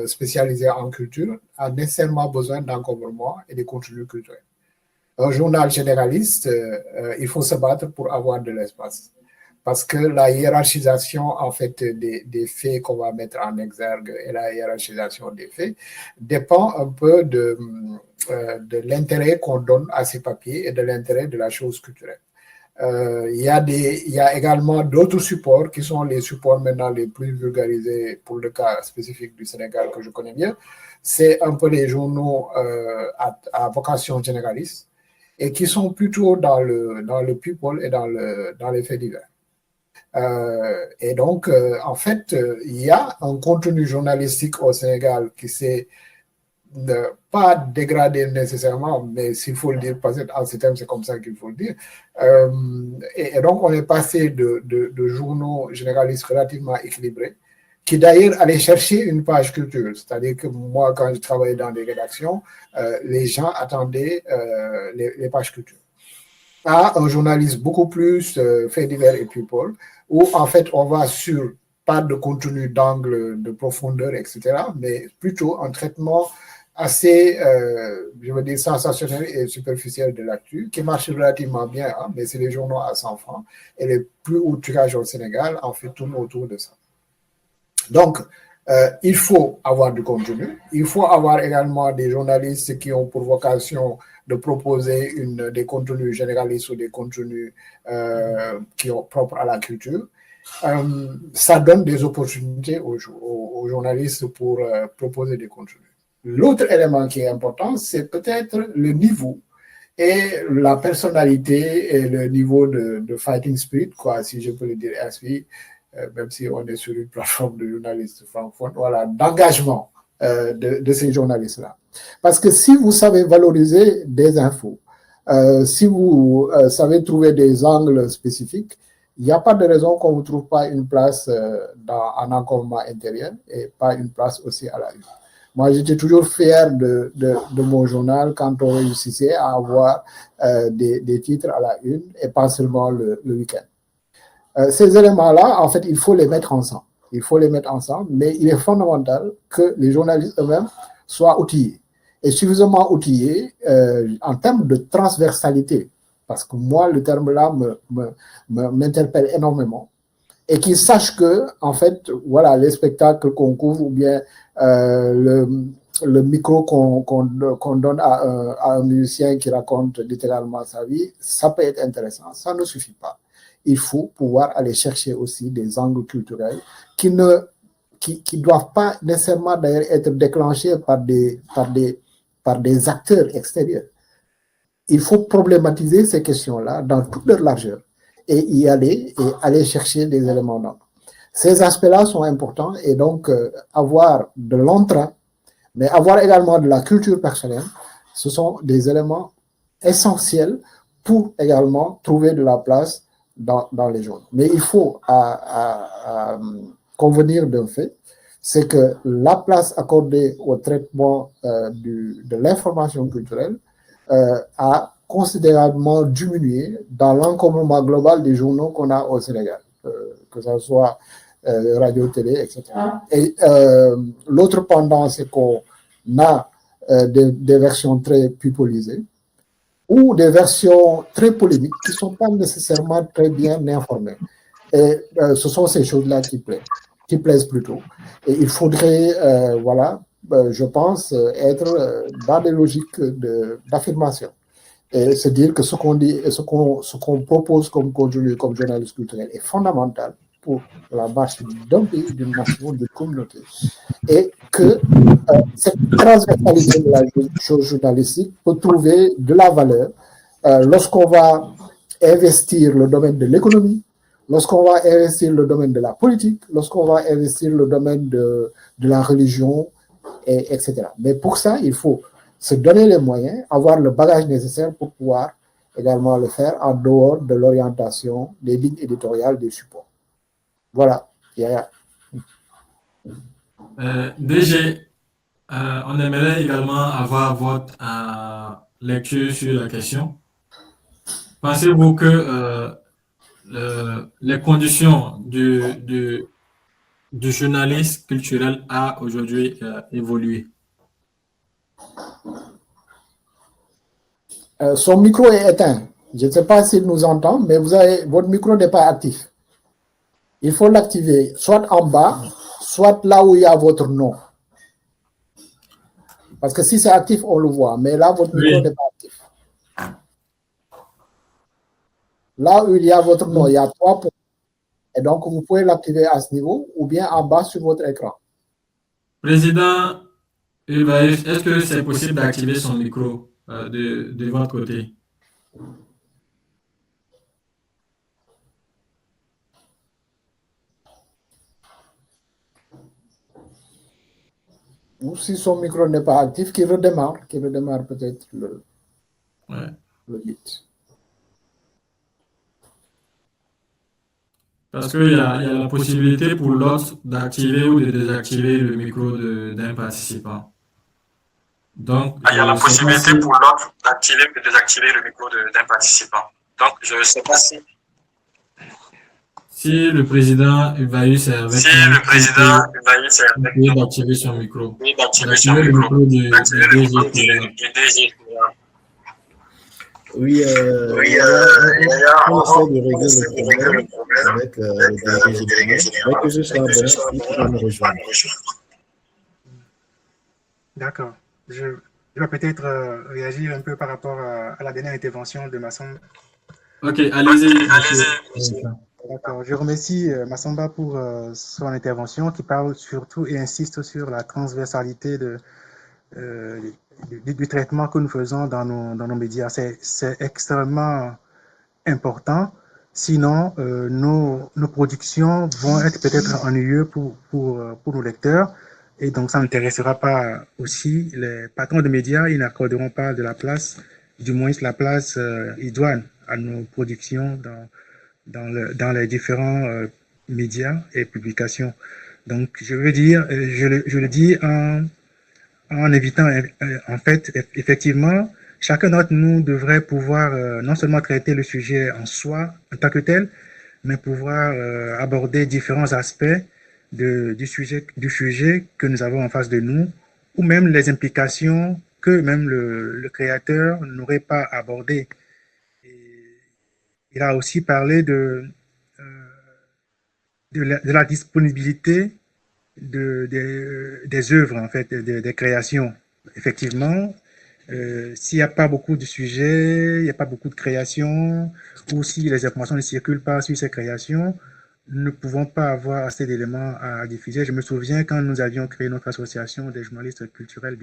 spécialisé en culture a nécessairement besoin d'encombrement et de contenus culturels. Un journal généraliste, il faut se battre pour avoir de l'espace. Parce que la hiérarchisation, en fait, des faits qu'on va mettre en exergue et la hiérarchisation des faits dépend un peu de l'intérêt qu'on donne à ces papiers et de l'intérêt de la chose culturelle. Il y a également d'autres supports qui sont les supports maintenant les plus vulgarisés pour le cas spécifique du Sénégal que je connais bien. C'est un peu les journaux à vocation généraliste et qui sont plutôt dans le people et dans les faits divers. Et donc, en fait, il y a un contenu journalistique au Sénégal qui s'est pas dégradé nécessairement, mais s'il faut le dire, parce qu'en ces termes, c'est comme ça qu'il faut le dire. Et donc, on est passé de journaux généralistes relativement équilibrés, qui d'ailleurs allaient chercher une page culture. C'est-à-dire que moi, quand je travaillais dans des rédactions, les gens attendaient les pages culture. À un journaliste beaucoup plus fait divers et people, où en fait on va sur pas de contenu d'angle, de profondeur, etc., mais plutôt un traitement assez, je veux dire, sensationnel et superficiel de l'actu, qui marche relativement bien, hein, mais c'est les journaux à 100 francs, et les plus hauts tirages au Sénégal en fait tournent autour de ça. Donc, il faut avoir du contenu, il faut avoir également des journalistes qui ont pour vocation de proposer des contenus généralistes ou des contenus qui sont propres à la culture. Ça donne des opportunités aux journalistes pour proposer des contenus. L'autre élément qui est important, c'est peut-être le niveau et la personnalité et le niveau de fighting spirit, quoi, si je peux le dire ainsi, même si on est sur une plateforme de journalistes francophones, voilà, d'engagement de ces journalistes-là. Parce que si vous savez valoriser des infos, si vous savez trouver des angles spécifiques, il n'y a pas de raison qu'on ne vous trouve pas une place en encombrement intérieur et pas une place aussi à la une. Moi, j'étais toujours fier de mon journal quand on réussissait à avoir des titres à la une et pas seulement le week-end. Ces éléments-là, en fait, il faut les mettre ensemble. Il faut les mettre ensemble, mais il est fondamental que les journalistes eux-mêmes soient outillés. Et suffisamment outillés en termes de transversalité, parce que moi, le terme-là m'interpelle énormément, et qu'ils sachent que, en fait, voilà, les spectacles qu'on couvre ou bien le micro qu'on donne à un musicien qui raconte littéralement sa vie, ça peut être intéressant, ça ne suffit pas. Il faut pouvoir aller chercher aussi des angles culturels qui doivent pas nécessairement d'ailleurs être déclenchés par des acteurs extérieurs. Il faut problématiser ces questions-là dans toute leur largeur et y aller chercher des éléments d'ordre. Ces aspects-là sont importants et donc avoir de l'entrain, mais avoir également de la culture personnelle, ce sont des éléments essentiels pour également trouver de la place dans les journaux. Mais il faut convenir d'un fait, c'est que la place accordée au traitement de l'information culturelle a considérablement diminué dans l'encombrement global des journaux qu'on a au Sénégal, que ce soit radio, télé, etc. Et l'autre pendant, c'est qu'on a des versions très pipolisées ou des versions très polémiques qui ne sont pas nécessairement très bien informées. Et ce sont ces choses-là qui plaisent plutôt. Et il faudrait, voilà, je pense, être dans des logiques d'affirmation. Et se dire que ce qu'on dit et ce qu'on propose comme contenu, comme journaliste culturel est fondamental pour la marche d'un pays, d'une nation, d'une communauté. Et que cette transversalité de la chose journalistique peut trouver de la valeur lorsqu'on va investir le domaine de l'économie, lorsqu'on va investir le domaine de la politique, lorsqu'on va investir le domaine de la religion, etc. Mais pour ça, il faut se donner les moyens, avoir le bagage nécessaire pour pouvoir également le faire en dehors de l'orientation des lignes éditoriales des supports. Voilà. DG, on aimerait également avoir votre lecture sur la question. Pensez-vous que les conditions du du journaliste culturel a aujourd'hui évolué? Son micro est éteint. Je ne sais pas s'il nous entend, mais votre micro n'est pas actif. Il faut l'activer, soit en bas, soit là où il y a votre nom. Parce que si c'est actif, on le voit, mais là, votre micro n'est pas actif. Là où il y a votre nom, il y a 3 points. Et donc, vous pouvez l'activer à ce niveau ou bien en bas sur votre écran. Président Ulvaeus, est-ce que c'est possible d'activer son micro de votre côté? Ou si son micro n'est pas actif, qu'il redémarre peut-être le bit. Parce qu'il y a la possibilité pour l'autre d'activer ou de désactiver le micro d'un participant. Donc, il y a la possibilité pour l'autre d'activer ou de désactiver le micro d'un participant. Donc, je ne sais pas si le président Ulvaeus est avec nous, d'activer son micro. D'activer le micro du DG. Oui, on essaie de régler le problème avec le délégué général. Dès que ce sera bon, il pourra nous rejoindre. D'accord. Je vais peut-être réagir un peu par rapport à la dernière intervention de Massamba. Ok, allez-y. D'accord. Je remercie Massamba pour son intervention qui parle surtout et insiste sur la transversalité du traitement que nous faisons dans nos médias. C'est extrêmement important. Sinon, nos productions vont être peut-être ennuyeuses pour nos lecteurs. Et donc, ça n'intéressera pas aussi les patrons de médias. Ils n'accorderont pas de la place, du moins la place idoine à nos productions dans les différents médias et publications. Donc, je veux dire, je le dis en évitant, en fait, effectivement, chacun d'entre nous devrait pouvoir non seulement traiter le sujet en soi, en tant que tel, mais pouvoir aborder différents aspects du sujet que nous avons en face de nous, ou même les implications que même le créateur n'aurait pas abordées. Il a aussi parlé de la disponibilité des œuvres, en fait, des créations. Effectivement, s'il n'y a pas beaucoup de sujets, il n'y a pas beaucoup de créations, ou si les informations ne circulent pas sur ces créations, nous ne pouvons pas avoir assez d'éléments à diffuser. Je me souviens quand nous avions créé notre association des journalistes culturels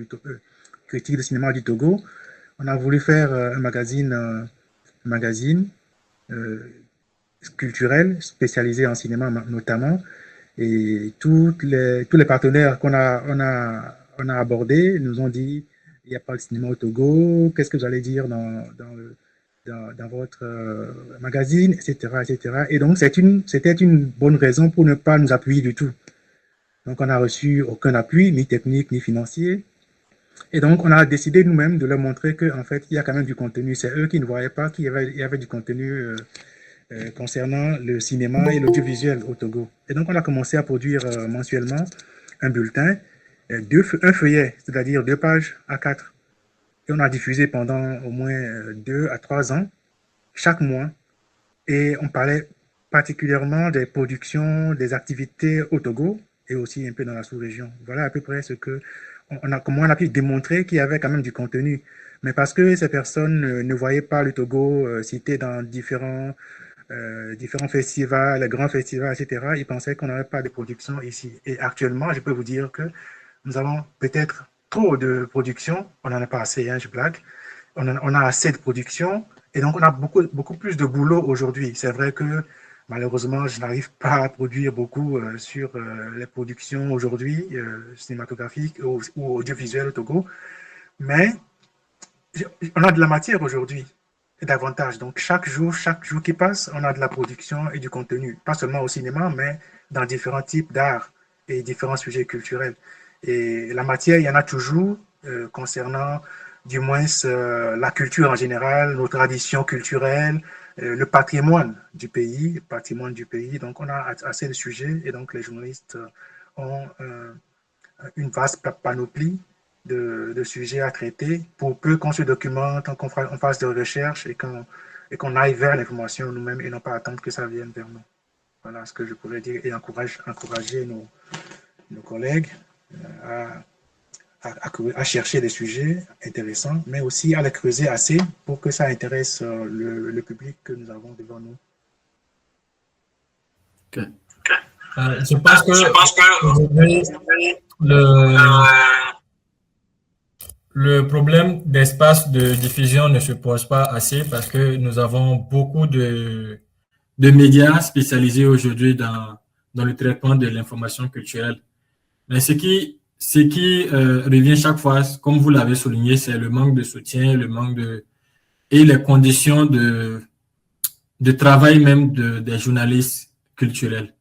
critiques de cinéma du Togo, on a voulu faire un magazine culturel spécialisé en cinéma notamment, et tous les partenaires qu'on a abordés nous ont dit il n'y a pas de cinéma au Togo, qu'est-ce que vous allez dire dans votre magazine, etc., etc. Et donc, c'était une bonne raison pour ne pas nous appuyer du tout. Donc, on n'a reçu aucun appui, ni technique, ni financier. Et donc, on a décidé nous-mêmes de leur montrer qu'en fait, il y a quand même du contenu. C'est eux qui ne voyaient pas qu'il y avait du contenu concernant le cinéma et l'audiovisuel au Togo. Et donc, on a commencé à produire mensuellement un bulletin, un feuillet, c'est-à-dire 2 pages A4. Et on a diffusé pendant au moins 2 à 3 ans, chaque mois. Et on parlait particulièrement des productions, des activités au Togo et aussi un peu dans la sous-région. Voilà à peu près comment on a pu démontrer qu'il y avait quand même du contenu. Mais parce que ces personnes ne voyaient pas le Togo cité dans différents festivals, les grands festivals, etc., ils pensaient qu'on n'avait pas de production ici. Et actuellement, je peux vous dire que nous avons peut-être trop de production. On n'en a pas assez, hein, je blague. On a assez de production et donc on a beaucoup plus de boulot aujourd'hui. C'est vrai que malheureusement, je n'arrive pas à produire beaucoup sur les productions aujourd'hui, cinématographiques ou audiovisuelles au Togo, mais on a de la matière aujourd'hui. Davantage. Donc, chaque jour qui passe, on a de la production et du contenu, pas seulement au cinéma, mais dans différents types d'art et différents sujets culturels. Et la matière, il y en a toujours concernant, du moins, la culture en général, nos traditions culturelles, le patrimoine du pays, Donc, on a assez de sujets et donc les journalistes ont une vaste panoplie de sujets à traiter pour peu qu'on se documente, qu'on fasse des recherches et qu'on aille vers l'information nous-mêmes et non pas attendre que ça vienne vers nous. Voilà ce que je pourrais dire et encourager nos collègues à chercher des sujets intéressants, mais aussi à les creuser assez pour que ça intéresse le public que nous avons devant nous. Ok. Je pense que le problème d'espace de diffusion ne se pose pas assez parce que nous avons beaucoup de médias spécialisés aujourd'hui dans le traitement de l'information culturelle. Mais ce qui revient chaque fois, comme vous l'avez souligné, c'est le manque de soutien, et les conditions de travail même des journalistes culturels.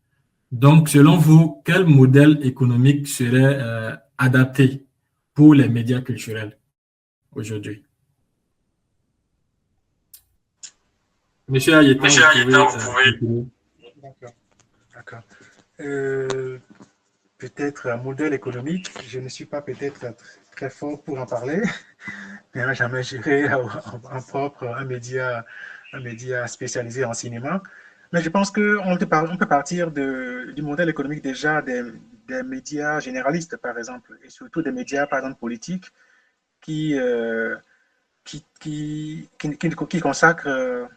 Donc, selon vous, quel modèle économique serait adapté pour les médias culturels aujourd'hui? Monsieur Ayeta, vous pouvez... D'accord. Peut-être un modèle économique, je ne suis pas peut-être très fort pour en parler, mais jamais géré en propre un média spécialisé en cinéma. Mais je pense qu'on peut partir du modèle économique déjà des médias généralistes, par exemple, et surtout des médias, par exemple, politiques, qui consacrent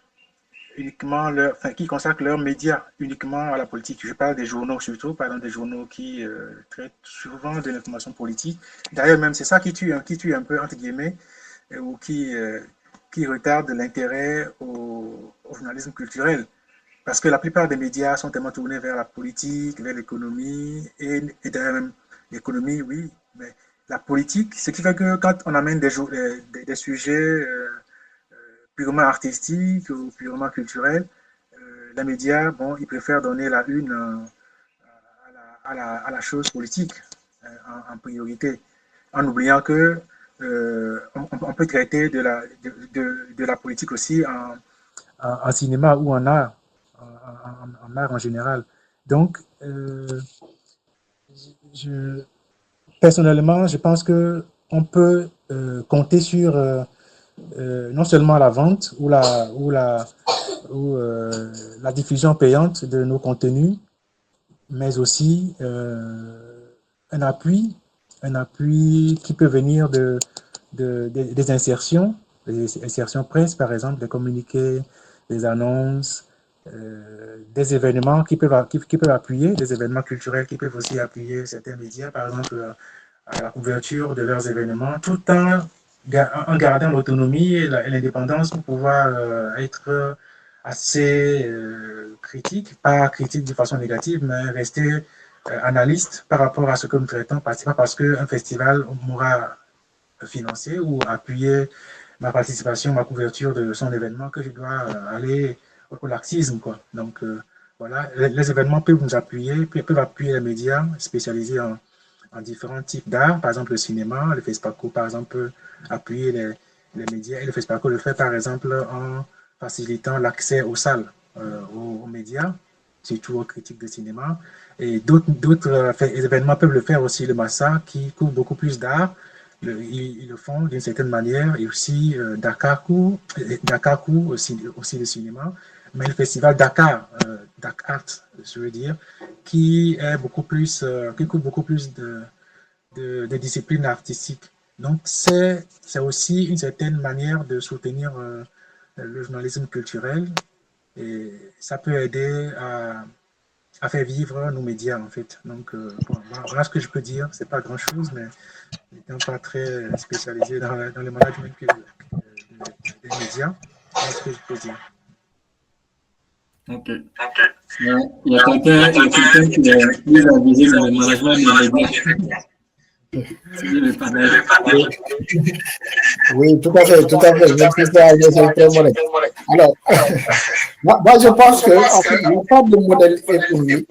qui consacrent leurs médias uniquement à la politique. Je parle des journaux surtout, par exemple des journaux qui traitent souvent de l'information politique. D'ailleurs, même c'est ça qui tue un peu, entre guillemets, ou qui retarde l'intérêt au journalisme culturel. Parce que la plupart des médias sont tellement tournés vers la politique, vers l'économie, et d'ailleurs même l'économie, oui, mais la politique, ce qui fait que quand on amène des sujets purement artistiques ou purement culturels, les médias, bon, ils préfèrent donner la une à la chose politique en priorité, en oubliant que on peut traiter de la politique aussi en cinéma ou en art. En art en général. Donc, personnellement, je pense qu'on peut compter sur non seulement la vente ou la diffusion payante de nos contenus, mais aussi un appui qui peut venir des insertions presse, par exemple, des communiqués, des annonces, des événements qui peuvent appuyer, des événements culturels qui peuvent aussi appuyer certains médias, par exemple, à la couverture de leurs événements, tout en gardant l'autonomie et l'indépendance pour pouvoir être assez critique, pas critique de façon négative, mais rester analyste par rapport à ce que nous traitons. C'est pas parce qu'un festival m'aura financé ou appuyé ma participation, ma couverture de son événement que je dois aller au laxisme, quoi. Donc, voilà, les événements peuvent nous appuyer, peuvent appuyer les médias spécialisés en différents types d'art. Par exemple, le cinéma, le FESPACO, par exemple, peut appuyer les médias. Et le FESPACO le fait, par exemple, en facilitant l'accès aux salles, aux médias, surtout aux critiques de cinéma. Et d'autres événements peuvent le faire aussi, le Massa, qui couvre beaucoup plus d'art. Ils le font d'une certaine manière. Et aussi Dakar couvre aussi le cinéma. Mais le festival Dakar Art, je veux dire, qui couvre beaucoup plus de disciplines artistiques. Donc, c'est aussi une certaine manière de soutenir le journalisme culturel et ça peut aider à faire vivre nos médias, en fait. Donc, voilà ce que je peux dire. C'est pas grand-chose, mais n'étant pas très spécialisé dans le management des médias, voilà ce que je peux dire. Ok. Il y a quelqu'un qui est plus avisé dans le management des médias. Oui, tout à fait. Alors, moi, je pense qu'il n'y a pas de modèle économique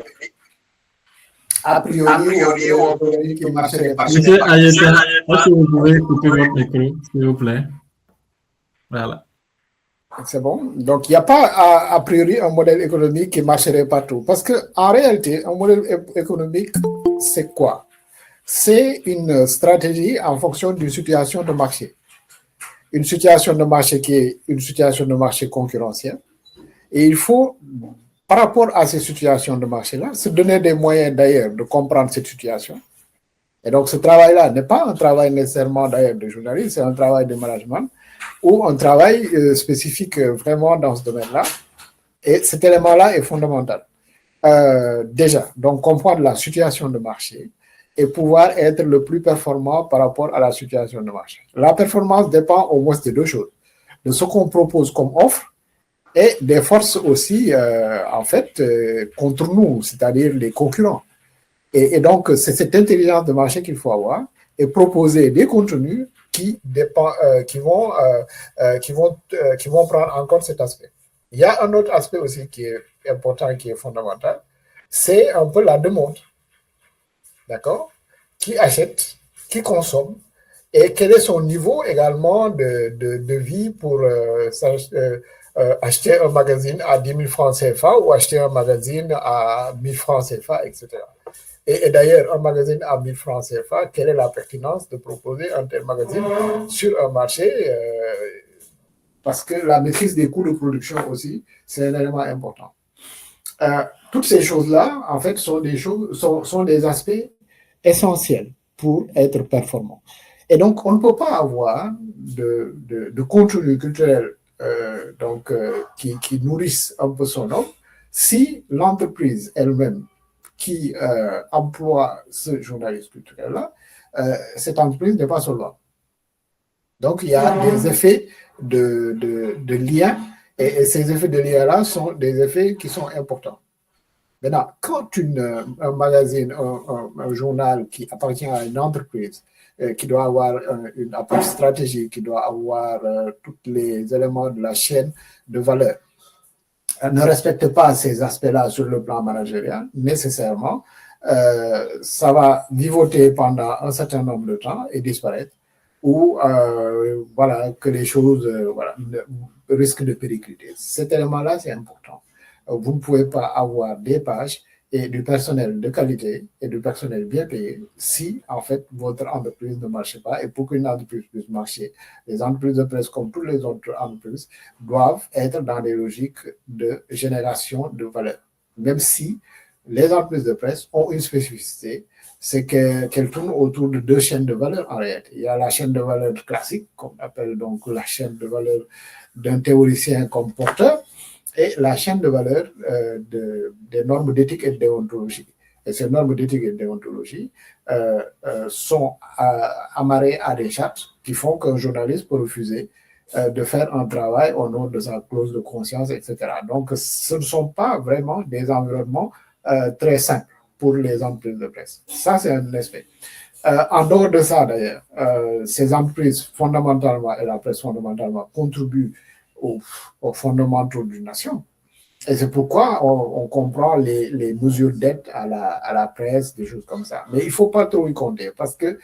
a priori qui marcherait pas. Monsieur Ayeta, est-ce que vous pouvez couper votre micro, s'il vous plaît? Voilà. C'est bon. Donc, il n'y a pas a priori un modèle économique qui marcherait partout. Parce qu'en réalité, un modèle économique, c'est quoi? C'est une stratégie en fonction d'une situation de marché. Une situation de marché qui est une situation de marché concurrentielle. Et il faut, par rapport à ces situations de marché-là, se donner des moyens d'ailleurs de comprendre cette situation. Et donc, ce travail-là n'est pas un travail nécessairement d'ailleurs de journaliste, c'est un travail de management ou un travail spécifique vraiment dans ce domaine-là. Et cet élément-là est fondamental. Déjà, donc comprendre la situation de marché et pouvoir être le plus performant par rapport à la situation de marché. La performance dépend au moins de deux choses. De ce qu'on propose comme offre et des forces aussi, en fait, contre nous, c'est-à-dire les concurrents. Et donc, c'est cette intelligence de marché qu'il faut avoir et proposer des contenus qui vont prendre en compte cet aspect. Il y a un autre aspect aussi qui est important, qui est fondamental, c'est un peu la demande. D'accord? Qui achète, qui consomme, et quel est son niveau également de vie pour acheter un magazine à 10 000 francs CFA ou acheter un magazine à 1000 francs CFA, etc. Et d'ailleurs, un magazine à 1000 francs CFA, quelle est la pertinence de proposer un tel magazine sur un marché parce que la maîtrise des coûts de production aussi, c'est un élément important. Toutes ces choses-là, en fait, sont des aspects essentiels pour être performant. Et donc, on ne peut pas avoir de contenu culturel qui nourrisse un peu son offre si l'entreprise elle-même qui emploie ce journaliste culturel-là, cette entreprise n'est pas solvable. Donc, il y a des effets de lien, et ces effets de lien-là sont des effets qui sont importants. Maintenant, quand un magazine, un journal qui appartient à une entreprise, qui doit avoir une approche stratégique, qui doit avoir tous les éléments de la chaîne de valeur, ne respecte pas ces aspects-là sur le plan managérial, nécessairement, ça va vivoter pendant un certain nombre de temps et disparaître, ou voilà, que les choses risquent de péricliter. Cet élément-là, c'est important. Vous ne pouvez pas avoir des pages et du personnel de qualité et du personnel bien payé si, en fait, votre entreprise ne marche pas. Et pour qu'une entreprise puisse marcher, les entreprises de presse, comme toutes les autres entreprises, doivent être dans des logiques de génération de valeur. Même si les entreprises de presse ont une spécificité, c'est qu'elles tournent autour de deux chaînes de valeur en réalité. Il y a la chaîne de valeur classique, qu'on appelle donc la chaîne de valeur d'un théoricien comme Porter, et la chaîne de valeur des normes d'éthique et de déontologie. Et ces normes d'éthique et de déontologie sont amarrées à des chartes qui font qu'un journaliste peut refuser de faire un travail au nom de sa clause de conscience, etc. Donc, ce ne sont pas vraiment des environnements très simples pour les entreprises de presse. Ça, c'est un aspect. En dehors de ça, d'ailleurs, ces entreprises fondamentalement, et la presse fondamentalement, contribuent aux fondamentaux d'une nation. Et c'est pourquoi on comprend les mesures d'aide à la presse, des choses comme ça. Mais il ne faut pas trop y compter parce que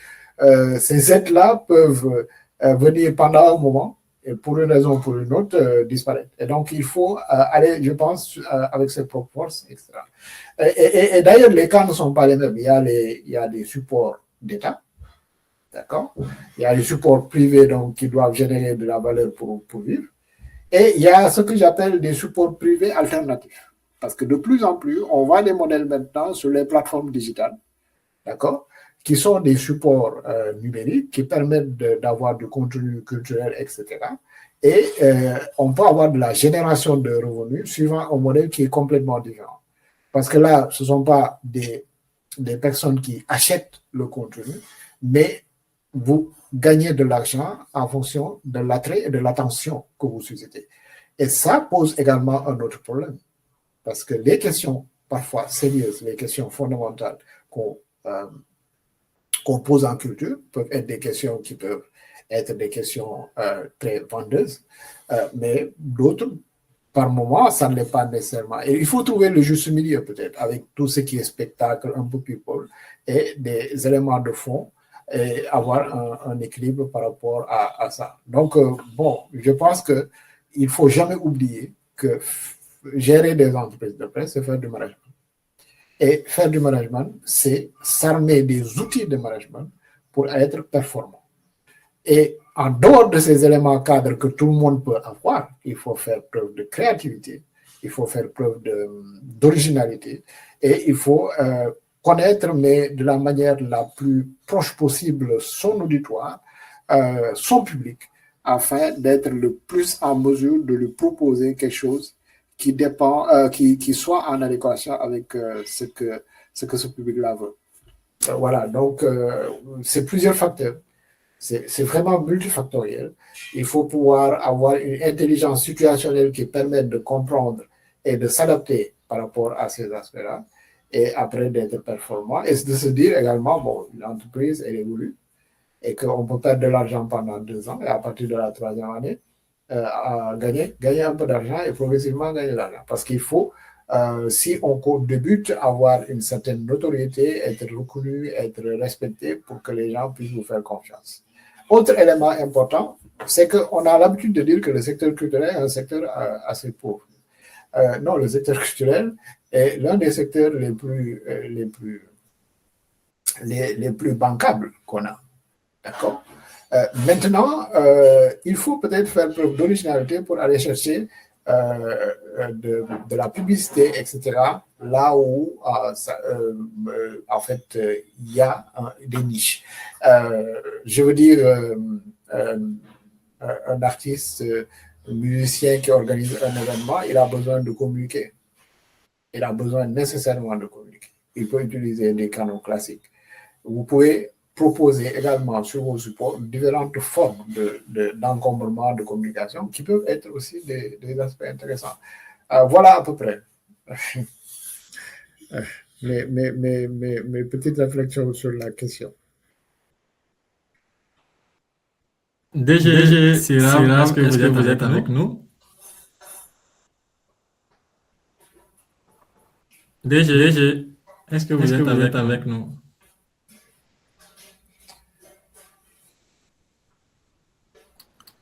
ces aides-là peuvent venir pendant un moment et pour une raison ou pour une autre disparaître. Et donc, il faut aller, je pense, avec ses propres forces, etc. Et d'ailleurs, les cas ne sont pas les mêmes. Il y a des supports d'État, d'accord? Il y a des supports privés donc, qui doivent générer de la valeur pour vivre. Et il y a ce que j'appelle des supports privés alternatifs. Parce que de plus en plus, on voit des modèles maintenant sur les plateformes digitales, d'accord, qui sont des supports numériques qui permettent d'avoir du contenu culturel, etc. Et on peut avoir de la génération de revenus suivant un modèle qui est complètement différent. Parce que là, ce ne sont pas des personnes qui achètent le contenu, mais vous gagnez de l'argent en fonction de l'attrait et de l'attention que vous suscitez. Et ça pose également un autre problème. Parce que les questions, parfois sérieuses, les questions fondamentales qu'on pose en culture peuvent être des questions qui peuvent être des questions très vendeuses, mais d'autres, par moment, ça ne l'est pas nécessairement. Et il faut trouver le juste milieu peut-être avec tout ce qui est spectacle, un peu people, et des éléments de fond, et avoir un équilibre par rapport à ça. Donc, bon, je pense que il ne faut jamais oublier que gérer des entreprises de presse, c'est faire du management. Et faire du management, c'est s'armer des outils de management pour être performant. Et en dehors de ces éléments cadres que tout le monde peut avoir, il faut faire preuve de créativité, il faut faire preuve d'originalité et il faut connaître, mais de la manière la plus proche possible, son auditoire, son public, afin d'être le plus en mesure de lui proposer quelque chose qui dépend, qui soit en adéquation avec ce que ce public-là veut. Voilà, donc c'est plusieurs facteurs. C'est vraiment multifactoriel. Il faut pouvoir avoir une intelligence situationnelle qui permette de comprendre et de s'adapter par rapport à ces aspects-là, et après d'être performant, et de se dire également, bon, l'entreprise, elle évolue, et qu'on peut perdre de l'argent pendant 2 ans, et à partir de la 3e année, gagner un peu d'argent et progressivement gagner de l'argent. Parce qu'il faut, si on débute, avoir une certaine notoriété, être reconnu, être respecté pour que les gens puissent vous faire confiance. Autre élément important, c'est qu'on a l'habitude de dire que le secteur culturel est un secteur assez pauvre. Non, le secteur culturel est l'un des secteurs les plus bancables qu'on a. D'accord? Maintenant, il faut peut-être faire preuve d'originalité pour aller chercher de la publicité, etc., là où, en fait, il y a des niches. Je veux dire, un artiste, un musicien qui organise un événement, il a besoin de communiquer. Il a besoin nécessairement de communiquer. Il peut utiliser des canaux classiques. Vous pouvez proposer également sur vos supports différentes formes d'encombrement de communication qui peuvent être aussi des aspects intéressants. Voilà à peu près mes petites réflexions sur la question. DG, c'est là, est-ce que vous êtes avec nous? DG, est-ce que vous êtes avec nous?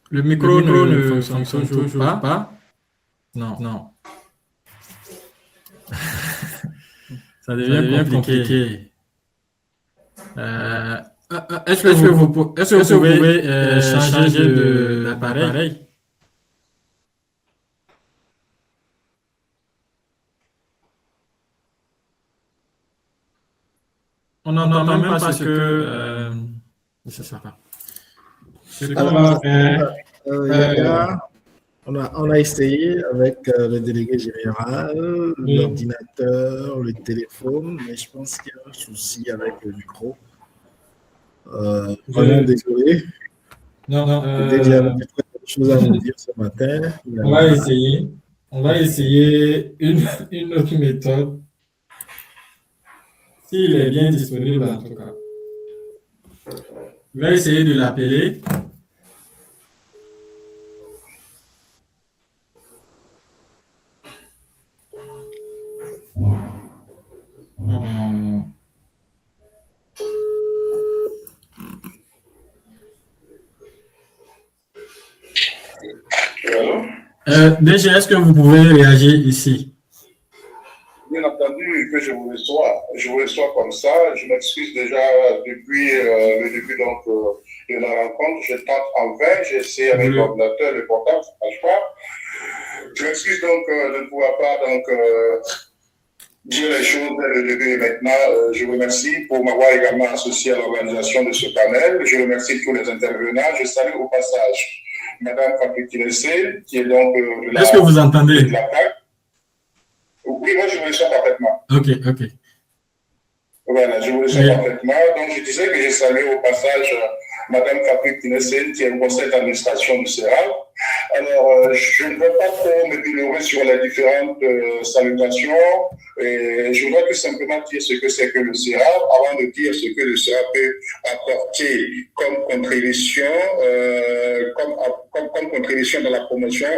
Le micro ne fonctionne toujours pas? Non. Ça devient compliqué. Est-ce que vous pouvez changer d'appareil? On n'entend même pas ce que... je ne sais pas. On a essayé avec le délégué général, l'ordinateur, le téléphone, mais je pense qu'il y a un souci avec le micro. Vraiment désolé. Non. Il y a des choses à nous dire ce matin. On va essayer une autre méthode. S'il est bien disponible, en tout cas. Je vais essayer de l'appeler. DG, est-ce que vous pouvez réagir ici? Bien entendu que je vous reçois comme ça. Je m'excuse déjà depuis le début donc, de la rencontre. Je tente en vain, j'essaie avec l'ordinateur, le portable, ça ne marche pas. Je m'excuse donc de ne pouvoir pas donc, dire les choses dès le début et maintenant. Je vous remercie pour m'avoir également associé à l'organisation de ce panel. Je remercie tous les intervenants. Je salue au passage Madame Fatou Kinessé, qui est donc de la... Est-ce que vous entendez? De la PAC. Oui, moi je vous reçois parfaitement. Ok. Voilà, je vous reçois parfaitement. Donc je disais que j'ai salué au passage Madame Fatou Kinessé, qui est au conseil d'administration du CERAV. Alors, je ne vais pas trop me développer sur les différentes salutations. Et je voudrais tout simplement dire ce que c'est que le CERAV, avant de dire ce que le CERAV peut apporter comme contribution, comme contribution dans la promotion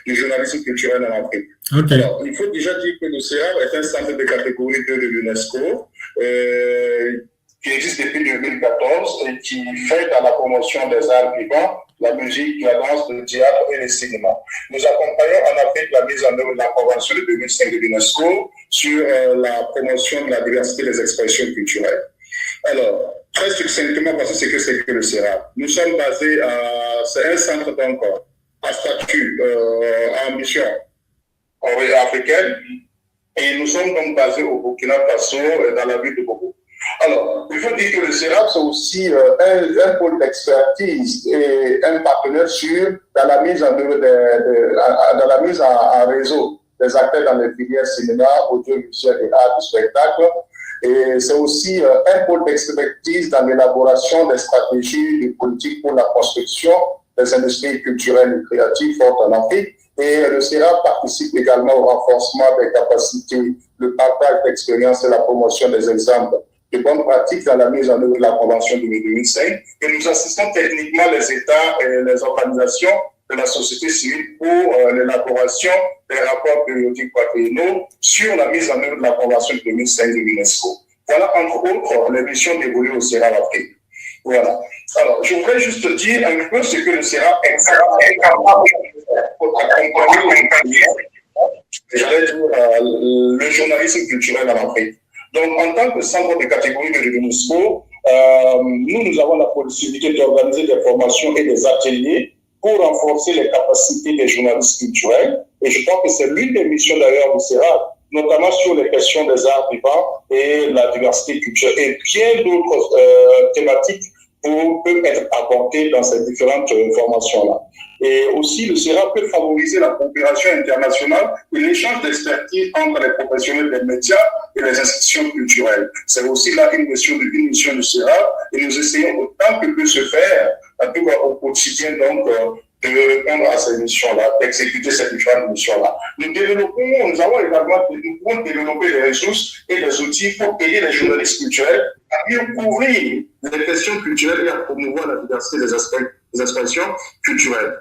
du journalisme culturel en Afrique. Okay. Alors, il faut déjà dire que le CERAV est un centre de catégorie 2 de l'UNESCO. Qui existe depuis 2014 et qui fait dans la promotion des arts vivants la musique, la danse, le théâtre et le cinéma. Nous accompagnons en Afrique la mise en œuvre de la Convention de 2005 de l'UNESCO sur la promotion de la diversité des expressions culturelles. Alors, très succinctement, voici ce que c'est que le CERAV. Nous sommes basés c'est un centre donc à statut, à ambition africaine, et nous sommes donc basés au Burkina Faso, dans la ville de Bobo. Alors, il faut dire que le CERAV, c'est aussi un pôle d'expertise et un partenaire dans la mise en œuvre dans la mise en réseau des acteurs dans les filières cinéma, audiovisuel et art du spectacle. Et c'est aussi un pôle d'expertise dans l'élaboration des stratégies de politique pour la construction des industries culturelles et créatives fortes en Afrique. Et le CERAV participe également au renforcement des capacités, le partage d'expériences et la promotion des exemples de bonnes pratiques dans la mise en œuvre de la Convention de 2005. Et nous assistons techniquement les États et les organisations de la société civile pour l'élaboration des rapports périodiques quadriennaux sur la mise en œuvre de la Convention de 2005 de l'UNESCO. Voilà, entre autres, les missions dévolues au CERAV Afrique. Voilà. Alors, je voudrais juste dire un peu ce que le CERAV est capable de faire pour accompagner, j'allais dire, le journalisme culturel en Afrique. Donc, en tant que centre de catégorie de l'UNESCO, nous avons la possibilité d'organiser des formations et des ateliers pour renforcer les capacités des journalistes culturels. Et je crois que c'est l'une des missions d'ailleurs du CERAV, notamment sur les questions des arts vivants et la diversité culturelle. Et bien d'autres thématiques peuvent être abordées dans ces différentes formations-là. Et aussi, le CERAV peut favoriser la coopération internationale et l'échange d'expertise entre les professionnels des médias et les institutions culturelles. C'est aussi là une mission du CERAV et nous essayons autant que peut se faire, en tout cas au quotidien, donc, de répondre à ces missions-là, d'exécuter ces différentes missions-là. Nous avons également développé des ressources et des outils pour aider les journalistes culturels à mieux couvrir les questions culturelles et à promouvoir la diversité des expressions culturelles.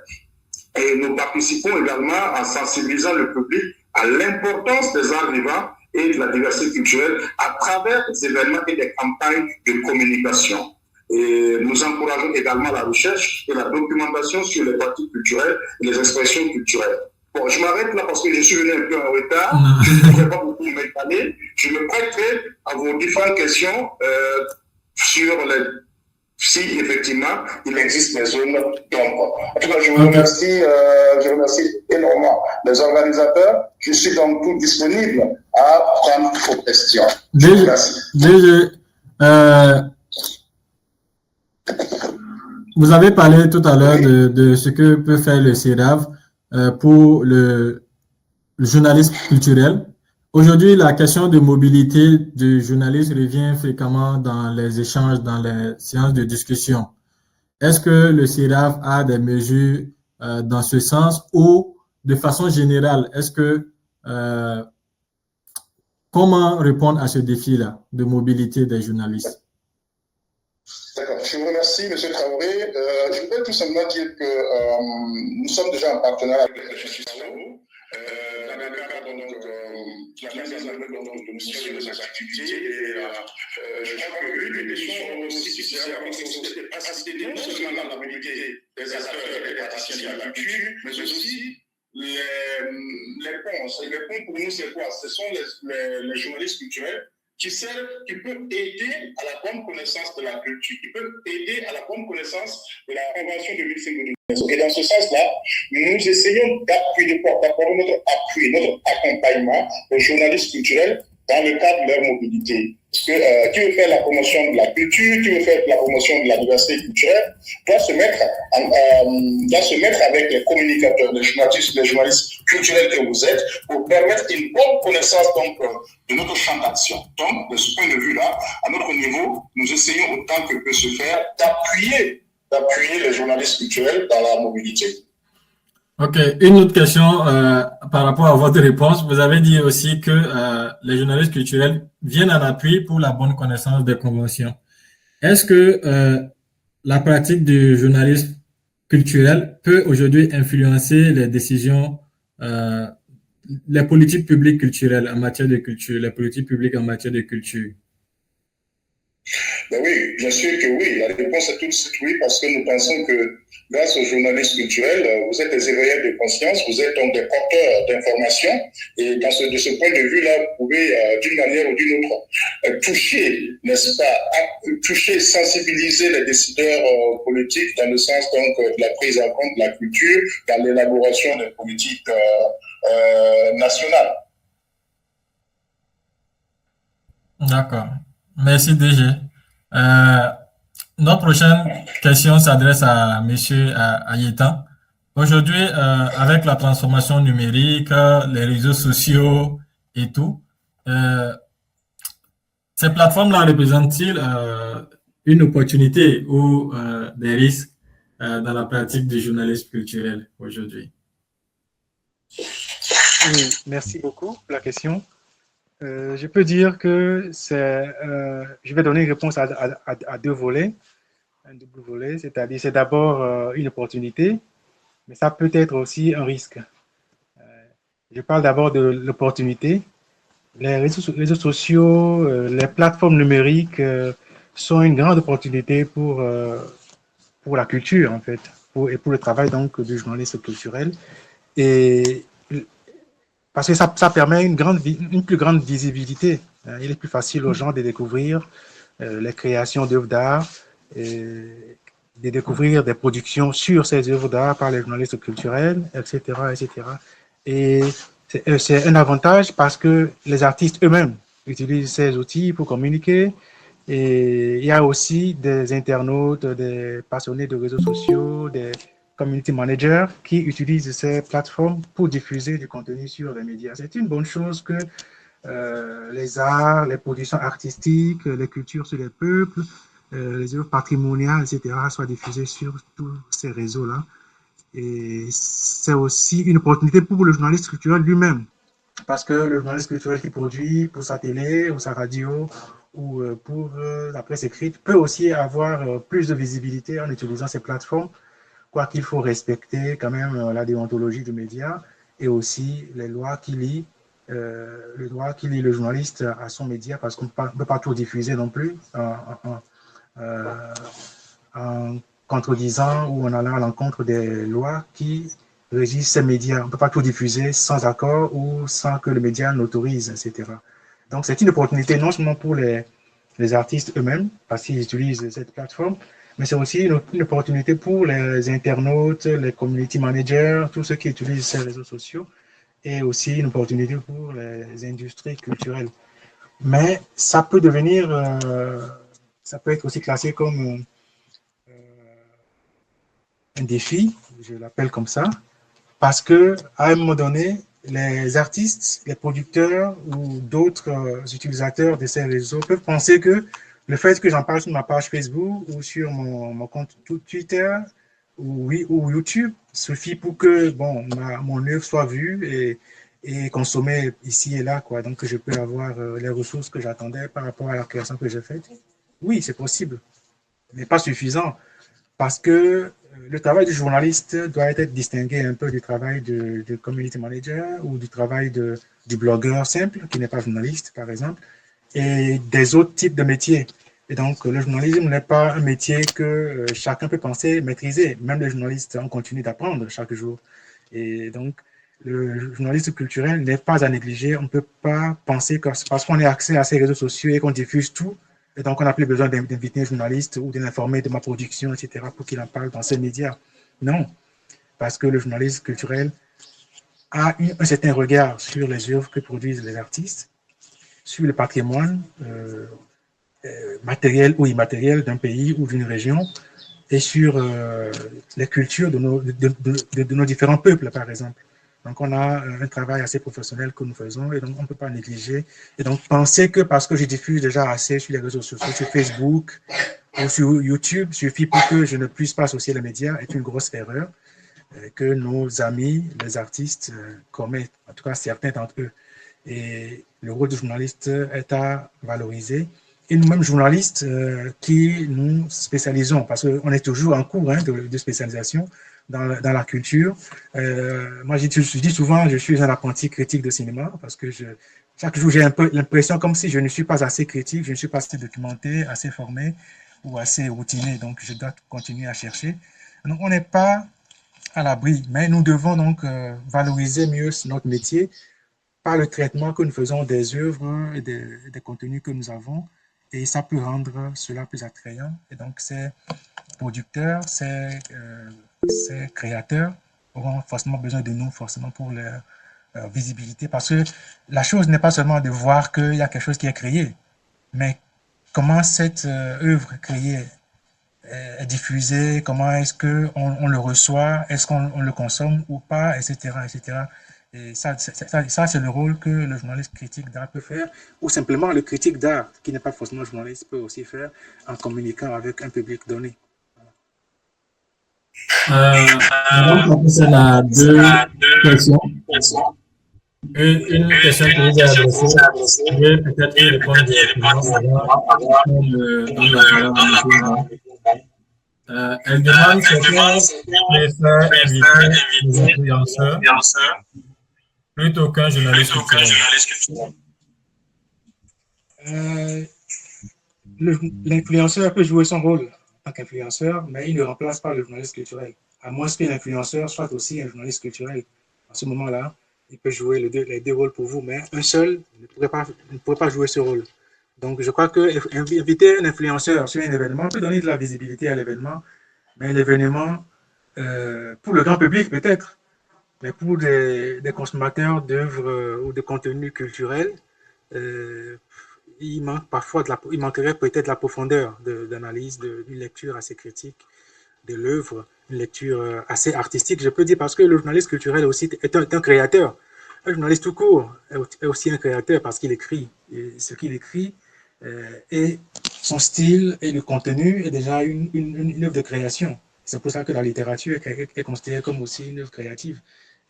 Et nous participons également en sensibilisant le public à l'importance des arts vivants et de la diversité culturelle à travers des événements et des campagnes de communication. Et nous encourageons également la recherche et la documentation sur les pratiques culturelles et les expressions culturelles. Bon, je m'arrête là parce que je suis venu un peu en retard. Je ne pourrais pas beaucoup m'étaler. Je me prêterai à vos différentes questions sur si effectivement il existe des zones d'ombre. En tout cas, je vous remercie énormément les organisateurs. Je suis donc tout disponible à prendre vos questions. Vous avez parlé tout à l'heure de ce que peut faire le CERAV pour le journalisme culturel. Aujourd'hui, la question de mobilité du journaliste revient fréquemment dans les échanges, dans les séances de discussion. Est-ce que le CERAV a des mesures dans ce sens ou, de façon générale, comment répondre à ce défi-là de mobilité des journalistes? D'accord, je vous remercie, M. Traoré. Je voudrais tout simplement dire que nous sommes déjà en partenariat avec les institutions dans le cadre de la mise en œuvre de missions et des activités. Et je crois que l'une des questions aussi, c'est de faciliter non seulement la mobilité des acteurs et des praticiens de la culture, mais aussi les ponts. Les ponts, pour nous, c'est quoi? Ce sont les journalistes culturels qui peuvent aider à la bonne connaissance de la culture, qui peuvent aider à la bonne connaissance de la Convention de 2005 de l'UNESCO. Et dans ce sens-là, nous essayons d'apporter notre appui, notre accompagnement aux journalistes culturels dans le cadre de leur mobilité. Parce que qui veut faire la promotion de la culture, qui veut faire la promotion de la diversité culturelle, doit se mettre avec les communicateurs, les journalistes culturels que vous êtes, pour permettre une bonne connaissance donc, de notre champ d'action. Donc, de ce point de vue-là, à notre niveau, nous essayons autant que peut se faire d'appuyer les journalistes culturels dans la mobilité. Ok, une autre question par rapport à votre réponse. Vous avez dit aussi que les journalistes culturels viennent en appui pour la bonne connaissance des conventions. Est-ce que la pratique du journalisme culturel peut aujourd'hui influencer les décisions, les politiques publiques culturelles en matière de culture, les politiques publiques en matière de culture? Ben oui, bien sûr que oui. La réponse est tout de suite oui, parce que nous pensons que grâce aux journalistes culturels, vous êtes des éveilleurs de conscience, vous êtes donc des porteurs d'informations. Et de ce point de vue-là, vous pouvez, d'une manière ou d'une autre, toucher, n'est-ce pas, toucher, sensibiliser les décideurs politiques dans le sens donc de la prise en compte de la culture dans l'élaboration des politiques nationales. D'accord. Merci, DG. Notre prochaine question s'adresse à M. Ayetan. Aujourd'hui, avec la transformation numérique, les réseaux sociaux et tout, ces plateformes-là représentent-ils une opportunité ou des risques dans la pratique du journalisme culturel aujourd'hui? Oui, merci beaucoup pour la question. Je peux dire que je vais donner une réponse à deux volets, un double volet, c'est-à-dire c'est d'abord une opportunité, mais ça peut être aussi un risque. Je parle d'abord de l'opportunité. Les réseaux sociaux, les plateformes numériques sont une grande opportunité pour la culture, en fait, et pour le travail donc, du journaliste culturel. Et parce que ça permet une plus grande visibilité. Il est plus facile aux gens de découvrir les créations d'œuvres d'art, de découvrir des productions sur ces œuvres d'art par les journalistes culturels, etc., etc. Et c'est un avantage parce que les artistes eux-mêmes utilisent ces outils pour communiquer. Et il y a aussi des internautes, des passionnés de réseaux sociaux, des community managers qui utilisent ces plateformes pour diffuser du contenu sur les médias. C'est une bonne chose que les arts, les productions artistiques, les cultures sur les peuples, les œuvres patrimoniales, etc., soient diffusées sur tous ces réseaux-là. Et c'est aussi une opportunité pour le journaliste culturel lui-même, parce que le journaliste culturel qui produit pour sa télé ou sa radio ou pour la presse écrite peut aussi avoir plus de visibilité en utilisant ces plateformes, quoiqu'il faut respecter quand même la déontologie du média et aussi les lois qui lient le droit qui lie le journaliste à son média, parce qu'on ne peut pas tout diffuser non plus en contredisant ou en allant à l'encontre des lois qui régissent ces médias. On ne peut pas tout diffuser sans accord ou sans que le média l'autorise, etc. Donc, c'est une opportunité non seulement pour les artistes eux-mêmes, parce qu'ils utilisent cette plateforme, mais c'est aussi une opportunité pour les internautes, les community managers, tous ceux qui utilisent ces réseaux sociaux, et aussi une opportunité pour les industries culturelles. Mais ça peut devenir, ça peut être aussi classé comme un défi, je l'appelle comme ça, parce que à un moment donné, les artistes, les producteurs ou d'autres utilisateurs de ces réseaux peuvent penser que le fait que j'en parle sur ma page Facebook ou sur mon compte Twitter ou YouTube suffit pour que mon œuvre soit vue et consommée ici et là, quoi. Donc, je peux avoir les ressources que j'attendais par rapport à la création que j'ai faite. Oui, c'est possible, mais pas suffisant, parce que le travail du journaliste doit être distingué un peu du travail de community manager ou du travail du blogueur simple, qui n'est pas journaliste, par exemple, et des autres types de métiers. Et donc, le journalisme n'est pas un métier que chacun peut penser maîtriser. Même les journalistes, on continue d'apprendre chaque jour. Et donc, le journalisme culturel n'est pas à négliger. On ne peut pas penser que parce qu'on a accès à ces réseaux sociaux et qu'on diffuse tout, et donc on n'a plus besoin d'inviter un journaliste ou de l'informer de ma production, etc., pour qu'il en parle dans ces médias. Non, parce que le journalisme culturel a un certain regard sur les œuvres que produisent les artistes, sur le patrimoine matériel ou immatériel d'un pays ou d'une région, et sur les cultures de nos différents peuples, par exemple. Donc, on a un travail assez professionnel que nous faisons et donc on ne peut pas négliger. Et donc, penser que parce que je diffuse déjà assez sur les réseaux sociaux, sur Facebook ou sur YouTube, suffit pour que je ne puisse pas associer les médias est une grosse erreur que nos amis, les artistes, commettent, en tout cas certains d'entre eux. Et le rôle du journaliste est à valoriser. Et nous-mêmes, journalistes qui nous spécialisons, parce qu'on est toujours en cours de spécialisation, dans la culture. Moi, je dis souvent, je suis un apprenti critique de cinéma parce que chaque jour, j'ai un peu l'impression comme si je ne suis pas assez critique, je ne suis pas assez documenté, assez formé ou assez routiné. Donc, je dois continuer à chercher. Donc, on n'est pas à l'abri, mais nous devons donc valoriser mieux notre métier par le traitement que nous faisons des œuvres et des contenus que nous avons. Et ça peut rendre cela plus attrayant. Et donc, ces producteurs, ces créateurs auront forcément besoin de nous, forcément pour leur visibilité. Parce que la chose n'est pas seulement de voir qu'il y a quelque chose qui est créé, mais comment cette œuvre créée est diffusée, comment est-ce qu'on le reçoit, est-ce qu'on le consomme ou pas, etc., etc. Et ça, c'est le rôle que le journaliste critique d'art peut faire, ou simplement le critique d'art, qui n'est pas forcément journaliste, peut aussi faire en communiquant avec un public donné. On a deux questions. Une question que vous avez adressée, je vais peut-être y répondre elle demande si on préfère inviter les influenceurs plutôt qu'un journaliste culturel. L'influenceur peut jouer son rôle en tant qu'influenceur, mais il ne remplace pas le journaliste culturel. À moins que l'influenceur soit aussi un journaliste culturel. À ce moment-là, il peut jouer les deux rôles pour vous, mais un seul ne pourrait pas jouer ce rôle. Donc, je crois que inviter un influenceur sur un événement peut donner de la visibilité à l'événement, mais l'événement, pour le grand public peut-être, mais pour des consommateurs d'œuvres ou de contenus culturels, il manque parfois il manquerait peut-être la profondeur d'analyse, d'une lecture assez critique de l'œuvre, une lecture assez artistique, je peux dire, parce que le journaliste culturel aussi est un créateur. Un journaliste tout court est aussi un créateur parce qu'il écrit. Et ce qu'il écrit et son style et le contenu est déjà une œuvre de création. C'est pour ça que la littérature est considérée comme aussi une œuvre créative,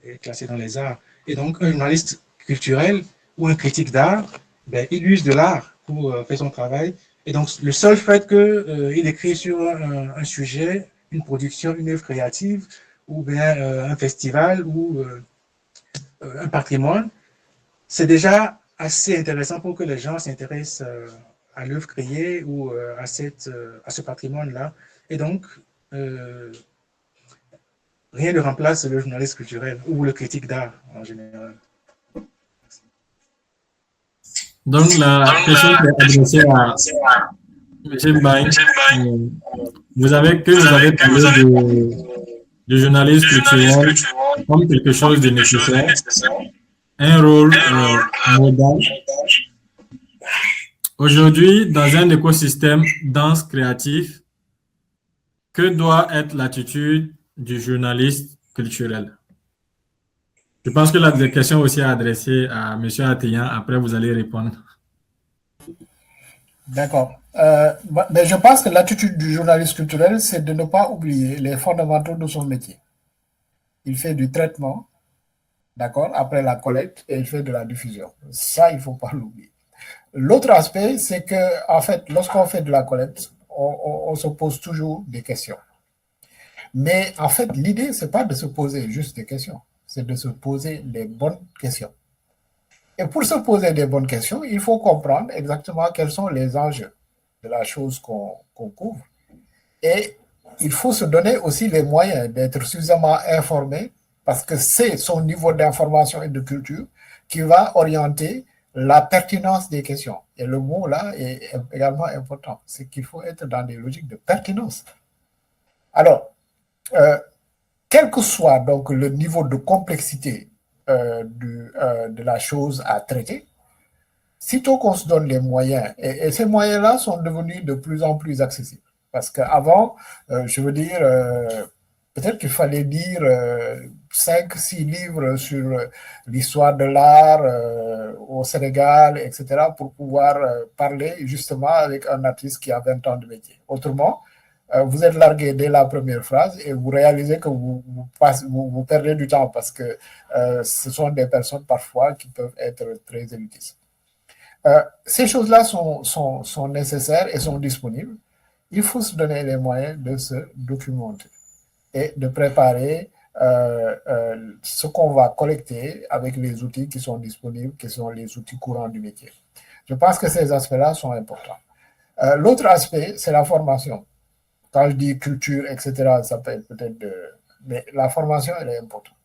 est classée dans les arts. Et donc, un journaliste culturel ou un critique d'art, ben, il use de l'art pour faire son travail. Et donc, le seul fait qu'il écrit sur un sujet, une production, une œuvre créative, ou bien un festival, ou un patrimoine, c'est déjà assez intéressant pour que les gens s'intéressent à l'œuvre créée ou à ce patrimoine-là. Et donc, rien ne remplace le journaliste culturel ou le critique d'art en général. Donc, la question est adressée à M. Bain. Vous avez parlé de journaliste culturel comme quelque chose de nécessaire, un rôle modal. Aujourd'hui, dans un écosystème dense créatif, que doit être l'attitude du journaliste culturel? Je pense que la question aussi est adressée à M. Athéan. Après, vous allez répondre. D'accord. Mais je pense que l'attitude du journaliste culturel, c'est de ne pas oublier les fondamentaux de son métier. Il fait du traitement, d'accord, après la collecte, et il fait de la diffusion. Ça, il ne faut pas l'oublier. L'autre aspect, c'est que, en fait, lorsqu'on fait de la collecte, on se pose toujours des questions. Mais en fait, l'idée, ce n'est pas de se poser juste des questions, c'est de se poser les bonnes questions. Et pour se poser des bonnes questions, il faut comprendre exactement quels sont les enjeux de la chose qu'on couvre. Et il faut se donner aussi les moyens d'être suffisamment informé, parce que c'est son niveau d'information et de culture qui va orienter la pertinence des questions. Et le mot là est également important, c'est qu'il faut être dans des logiques de pertinence. Alors, quel que soit donc le niveau de complexité de la chose à traiter, sitôt qu'on se donne les moyens, et ces moyens-là sont devenus de plus en plus accessibles. Parce qu'avant, je veux dire, peut-être qu'il fallait lire 5-6 livres sur l'histoire de l'art au Sénégal, etc., pour pouvoir parler justement avec un artiste qui a 20 ans de métier. Autrement, vous êtes largué dès la première phrase et vous réalisez que vous perdez du temps parce que ce sont des personnes parfois qui peuvent être très élitistes. Ces choses-là sont nécessaires et sont disponibles. Il faut se donner les moyens de se documenter. et de préparer ce qu'on va collecter avec les outils qui sont disponibles, qui sont les outils courants du métier. Je pense que ces aspects-là sont importants. L'autre aspect, c'est la formation. Quand je dis culture, etc., ça peut être peut-être mais la formation, elle est importante.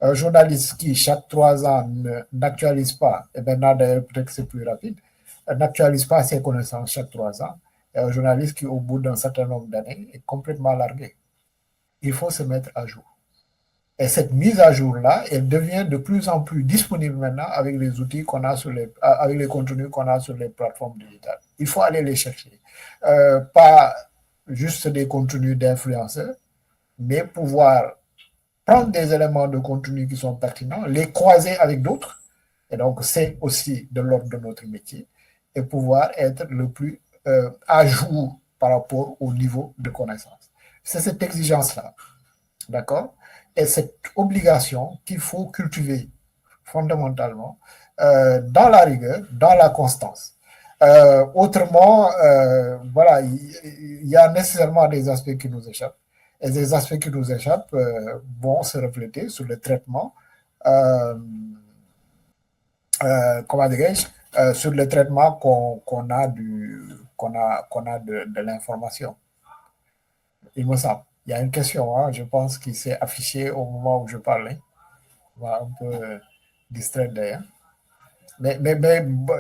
Un journaliste qui, chaque 3 ans, n'actualise pas, et maintenant d'ailleurs peut-être que c'est plus rapide, n'actualise pas ses connaissances chaque 3 ans, et un journaliste qui, au bout d'un certain nombre d'années, est complètement largué. Il faut se mettre à jour. Et cette mise à jour-là, elle devient de plus en plus disponible maintenant avec les outils qu'on a avec les contenus qu'on a sur les plateformes digitales. Il faut aller les chercher. Pas juste des contenus d'influenceurs, mais pouvoir prendre des éléments de contenu qui sont pertinents, les croiser avec d'autres, et donc c'est aussi de l'ordre de notre métier, et pouvoir être le plus à jour par rapport au niveau de connaissance. C'est cette exigence-là, d'accord? Et cette obligation qu'il faut cultiver fondamentalement dans la rigueur, dans la constance. Autrement, voilà, il y a nécessairement des aspects qui nous échappent. Et ces aspects qui nous échappent vont se refléter sur le traitement, comment dirais-je, sur le traitement qu'on a de l'information. Il me semble. Il y a une question, hein, je pense, qui s'est affichée au moment où je parlais. On va un peu distraire d'ailleurs. Mais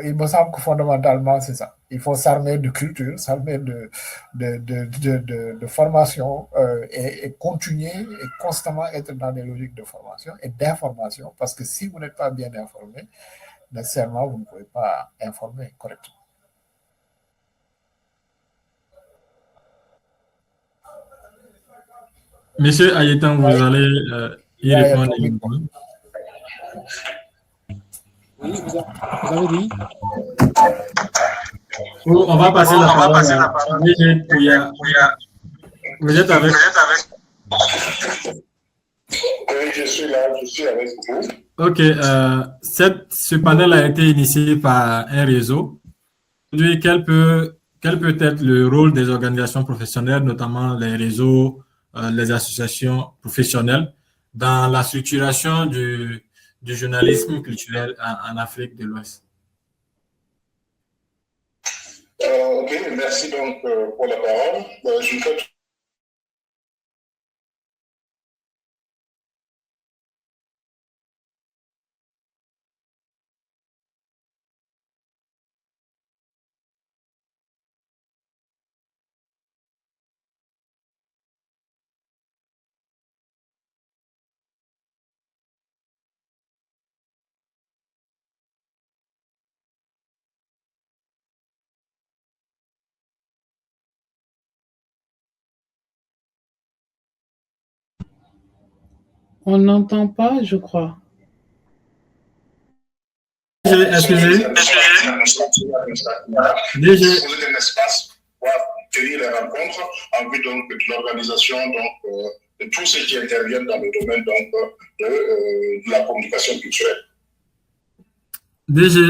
il me semble que fondamentalement, c'est ça. Il faut s'armer de culture, s'armer de formation et continuer et constamment être dans des logiques de formation et d'information, parce que si vous n'êtes pas bien informé, nécessairement, vous ne pouvez pas informer correctement. Monsieur Ayetan, vous allez y répondre. Oui, vous avez dit? On va passer la parole à DG Pouya. Vous êtes avec? Oui, je suis là, je suis avec vous. Ok, ce panel a été initié par un réseau. Aujourd'hui, quel peut être le rôle des organisations professionnelles, notamment les réseaux, les associations professionnelles, dans la structuration du journalisme culturel en Afrique de l'Ouest? Ok, merci donc pour la parole. Je vais On n'entend pas, je crois. Excusez. Disposer d'un espace pour tenir les rencontres en vue donc de l'organisation de tous ceux qui interviennent dans le domaine donc, de la communication culturelle. DG,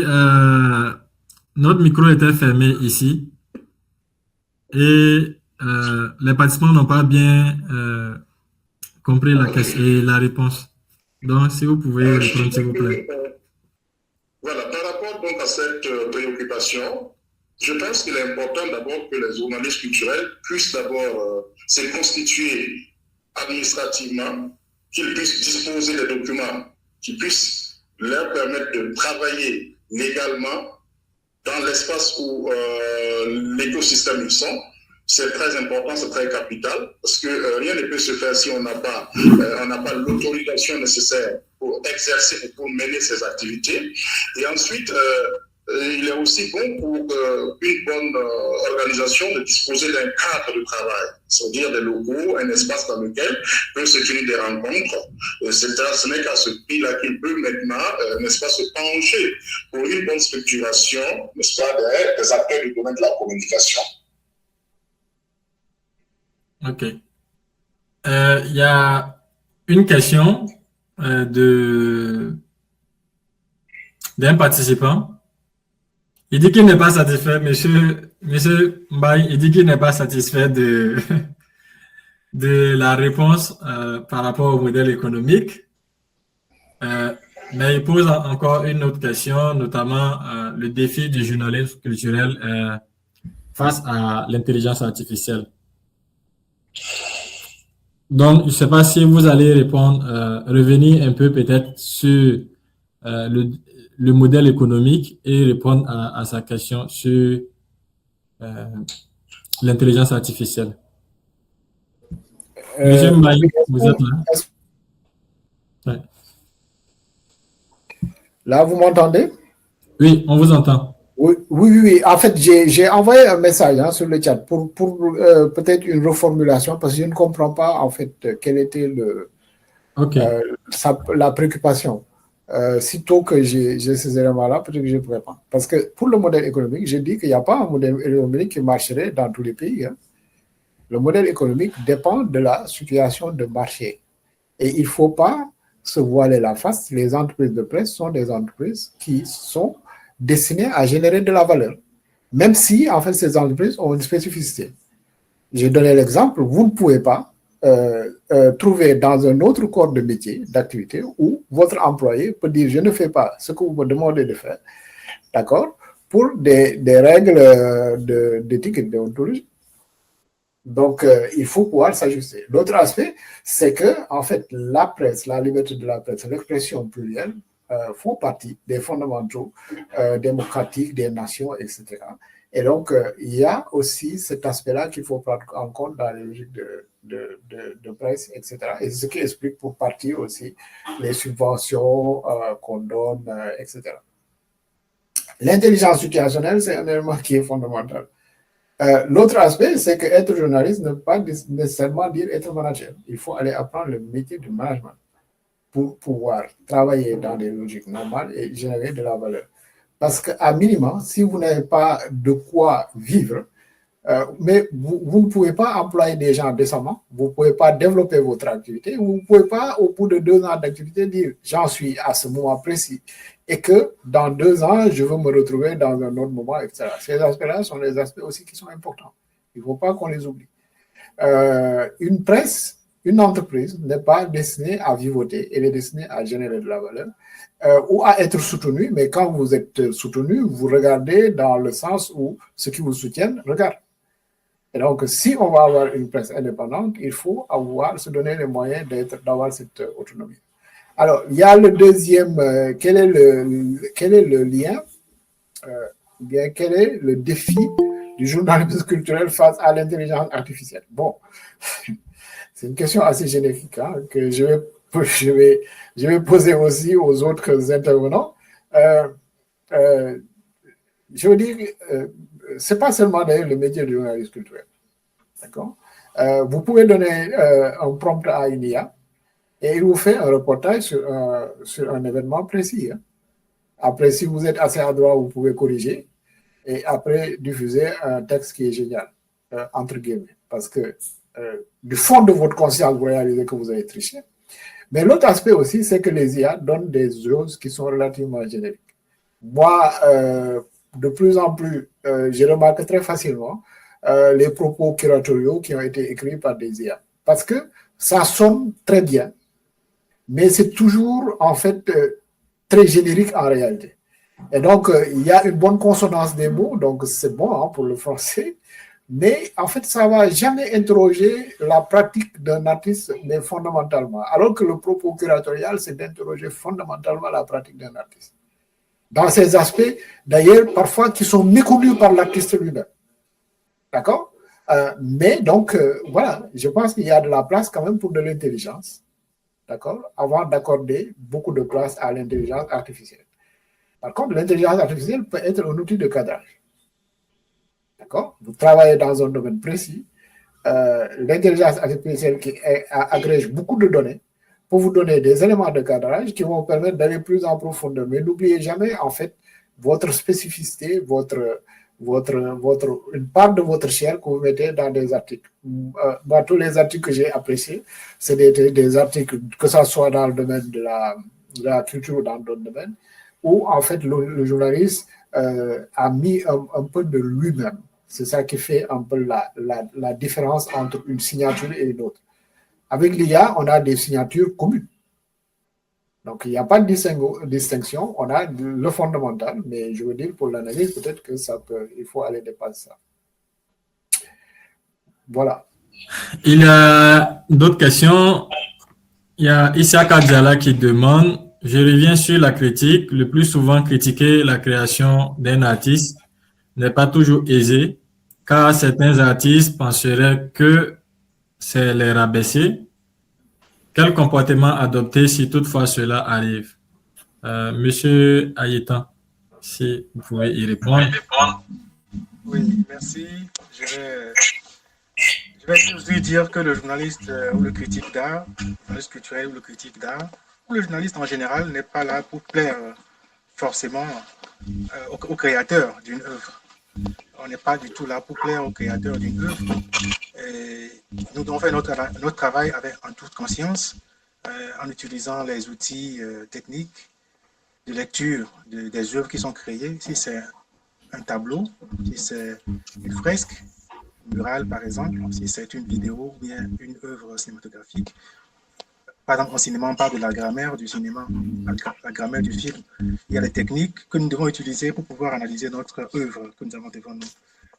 notre micro était fermé ici et les participants n'ont pas bien compris la question et la réponse. Donc, si vous pouvez répondre, s'il vous plaît. Voilà, par rapport donc à cette préoccupation, je pense qu'il est important d'abord que les journalistes culturels puissent d'abord se constituer administrativement, qu'ils puissent disposer des documents qui puissent leur permettre de travailler légalement dans l'espace où l'écosystème ils sont. C'est très important, c'est très capital, parce que rien ne peut se faire si on n'a pas l'autorisation nécessaire pour exercer ou pour mener ces activités. Et ensuite, il est aussi bon pour une bonne organisation de disposer d'un cadre de travail, c'est-à-dire des locaux, un espace dans lequel peuvent se tenir des rencontres. Ce n'est qu'à ce prix-là qu'il peut maintenant, n'est-ce pas, se pencher pour une bonne structuration, n'est-ce pas, des acteurs du domaine de la communication. Ok. Il y a une question d'un participant. Il dit qu'il n'est pas satisfait, monsieur Mbaye, il dit qu'il n'est pas satisfait de la réponse par rapport au modèle économique, mais il pose encore une autre question, notamment le défi du journalisme culturel face à l'intelligence artificielle. Donc, je ne sais pas si vous allez répondre, revenir un peu peut-être sur le modèle économique et répondre à sa question sur l'intelligence artificielle. Monsieur Maï, vous êtes là? Ouais. Là, vous m'entendez? Oui, on vous entend. Oui. En fait, j'ai envoyé un message sur le chat pour peut-être une reformulation parce que je ne comprends pas en fait quelle était la préoccupation. Sitôt que j'ai ces éléments-là, peut-être que je ne pourrais pas. Parce que pour le modèle économique, j'ai dit qu'il n'y a pas un modèle économique qui marcherait dans tous les pays. Hein. Le modèle économique dépend de la situation de marché. Et il ne faut pas se voiler la face. Les entreprises de presse sont des entreprises qui sont destinées à générer de la valeur. Même si, en fait, ces entreprises ont une spécificité. J'ai donné l'exemple, vous ne pouvez pas trouver dans un autre corps de métier, d'activité, où votre employé peut dire « je ne fais pas ce que vous me demandez de faire », d'accord, pour des règles d'éthique et de déontologie. Donc, il faut pouvoir s'ajuster. L'autre aspect, c'est que, en fait, la presse, la liberté de la presse, l'expression plurielle font partie des fondamentaux démocratiques des nations, etc. Et donc, il y a aussi cet aspect-là qu'il faut prendre en compte dans les logiques de presse, etc. Et ce qui explique pour partie aussi les subventions qu'on donne, etc. L'intelligence situationnelle, c'est un élément qui est fondamental. L'autre aspect, c'est qu'être journaliste ne veut pas nécessairement dire être manager. Il faut aller apprendre le métier du management pour pouvoir travailler dans des logiques normales et générer de la valeur. Parce qu'à minima, si vous n'avez pas de quoi vivre, mais vous ne pouvez pas employer des gens décemment, vous ne pouvez pas développer votre activité, vous ne pouvez pas, au bout de 2 ans d'activité, dire « j'en suis à ce moment précis » et que dans 2 ans, je veux me retrouver dans un autre moment, etc. Ces aspects-là sont des aspects aussi qui sont importants. Il ne faut pas qu'on les oublie. Une presse, une entreprise n'est pas destinée à vivoter, elle est destinée à générer de la valeur ou à être soutenue, mais quand vous êtes soutenu, vous regardez dans le sens où ceux qui vous soutiennent regardent. Et donc, si on va avoir une presse indépendante, il faut se donner les moyens d'avoir cette autonomie. Alors, il y a le deuxième, quel est le lien, bien quel est le défi du journalisme culturel face à l'intelligence artificielle? Bon, c'est une question assez générique que je vais poser aussi aux autres intervenants. Je veux dire, ce n'est pas seulement d'ailleurs le métier du journaliste culturel. D'accord? Vous pouvez donner un prompt à une IA et il vous fait un reportage sur un événement précis. Hein. Après, si vous êtes assez adroit, vous pouvez corriger et après diffuser un texte qui est génial, entre guillemets, parce que du fond de votre conscience, vous réalisez que vous avez triché. Mais l'autre aspect aussi, c'est que les IA donnent des choses qui sont relativement génériques. Moi, de plus en plus, je remarque très facilement les propos curatoriaux qui ont été écrits par des IA. Parce que ça sonne très bien, mais c'est toujours en fait très générique en réalité. Et donc, il y a une bonne consonance des mots, donc c'est bon pour le français, mais en fait, ça ne va jamais interroger la pratique d'un artiste, mais fondamentalement. Alors que le propos curatorial, c'est d'interroger fondamentalement la pratique d'un artiste. Dans ces aspects, d'ailleurs, parfois qui sont méconnus par l'artiste lui-même. D'accord? Mais donc, voilà, je pense qu'il y a de la place quand même pour de l'intelligence. D'accord? Avant d'accorder beaucoup de place à l'intelligence artificielle. Par contre, l'intelligence artificielle peut être un outil de cadrage. D'accord? Vous travaillez dans un domaine précis. L'intelligence artificielle qui agrège beaucoup de données pour vous donner des éléments de cadrage qui vont permettre d'aller plus en profondeur. Mais n'oubliez jamais, en fait, votre spécificité, une part de votre chair que vous mettez dans des articles. Moi, tous les articles que j'ai appréciés, c'est des articles, que ce soit dans le domaine de la culture ou dans d'autres domaines, où, en fait, le journaliste a mis un peu de lui-même. C'est ça qui fait un peu la différence entre une signature et une autre. Avec l'IA, on a des signatures communes. Donc, il n'y a pas de distinction. On a le fondamental, mais je veux dire, pour l'analyse, peut-être que il faut aller dépasser ça. Voilà. Il y a d'autres questions. Il y a Issa Kadjala qui demande, je reviens sur la critique. Le plus souvent critiquer la création d'un artiste n'est pas toujours aisé, car certains artistes penseraient que c'est les rabaisser. Quel comportement adopter si toutefois cela arrive? Monsieur Ayetan, si vous pouvez y répondre. Oui, merci. Je vais juste dire que le journaliste ou le critique d'art, le journaliste culturel ou le critique d'art, ou le journaliste en général n'est pas là pour plaire forcément au créateur d'une œuvre. On n'est pas du tout là pour plaire au créateur d'une œuvre. Et nous devons faire notre travail en toute conscience, en utilisant les outils techniques de lecture des œuvres qui sont créées. Si c'est un tableau, si c'est une fresque murale par exemple, si c'est une vidéo ou bien une œuvre cinématographique. Par exemple, en cinéma, on parle de la grammaire du cinéma, la grammaire du film. Il y a des techniques que nous devons utiliser pour pouvoir analyser notre œuvre que nous avons devant nous.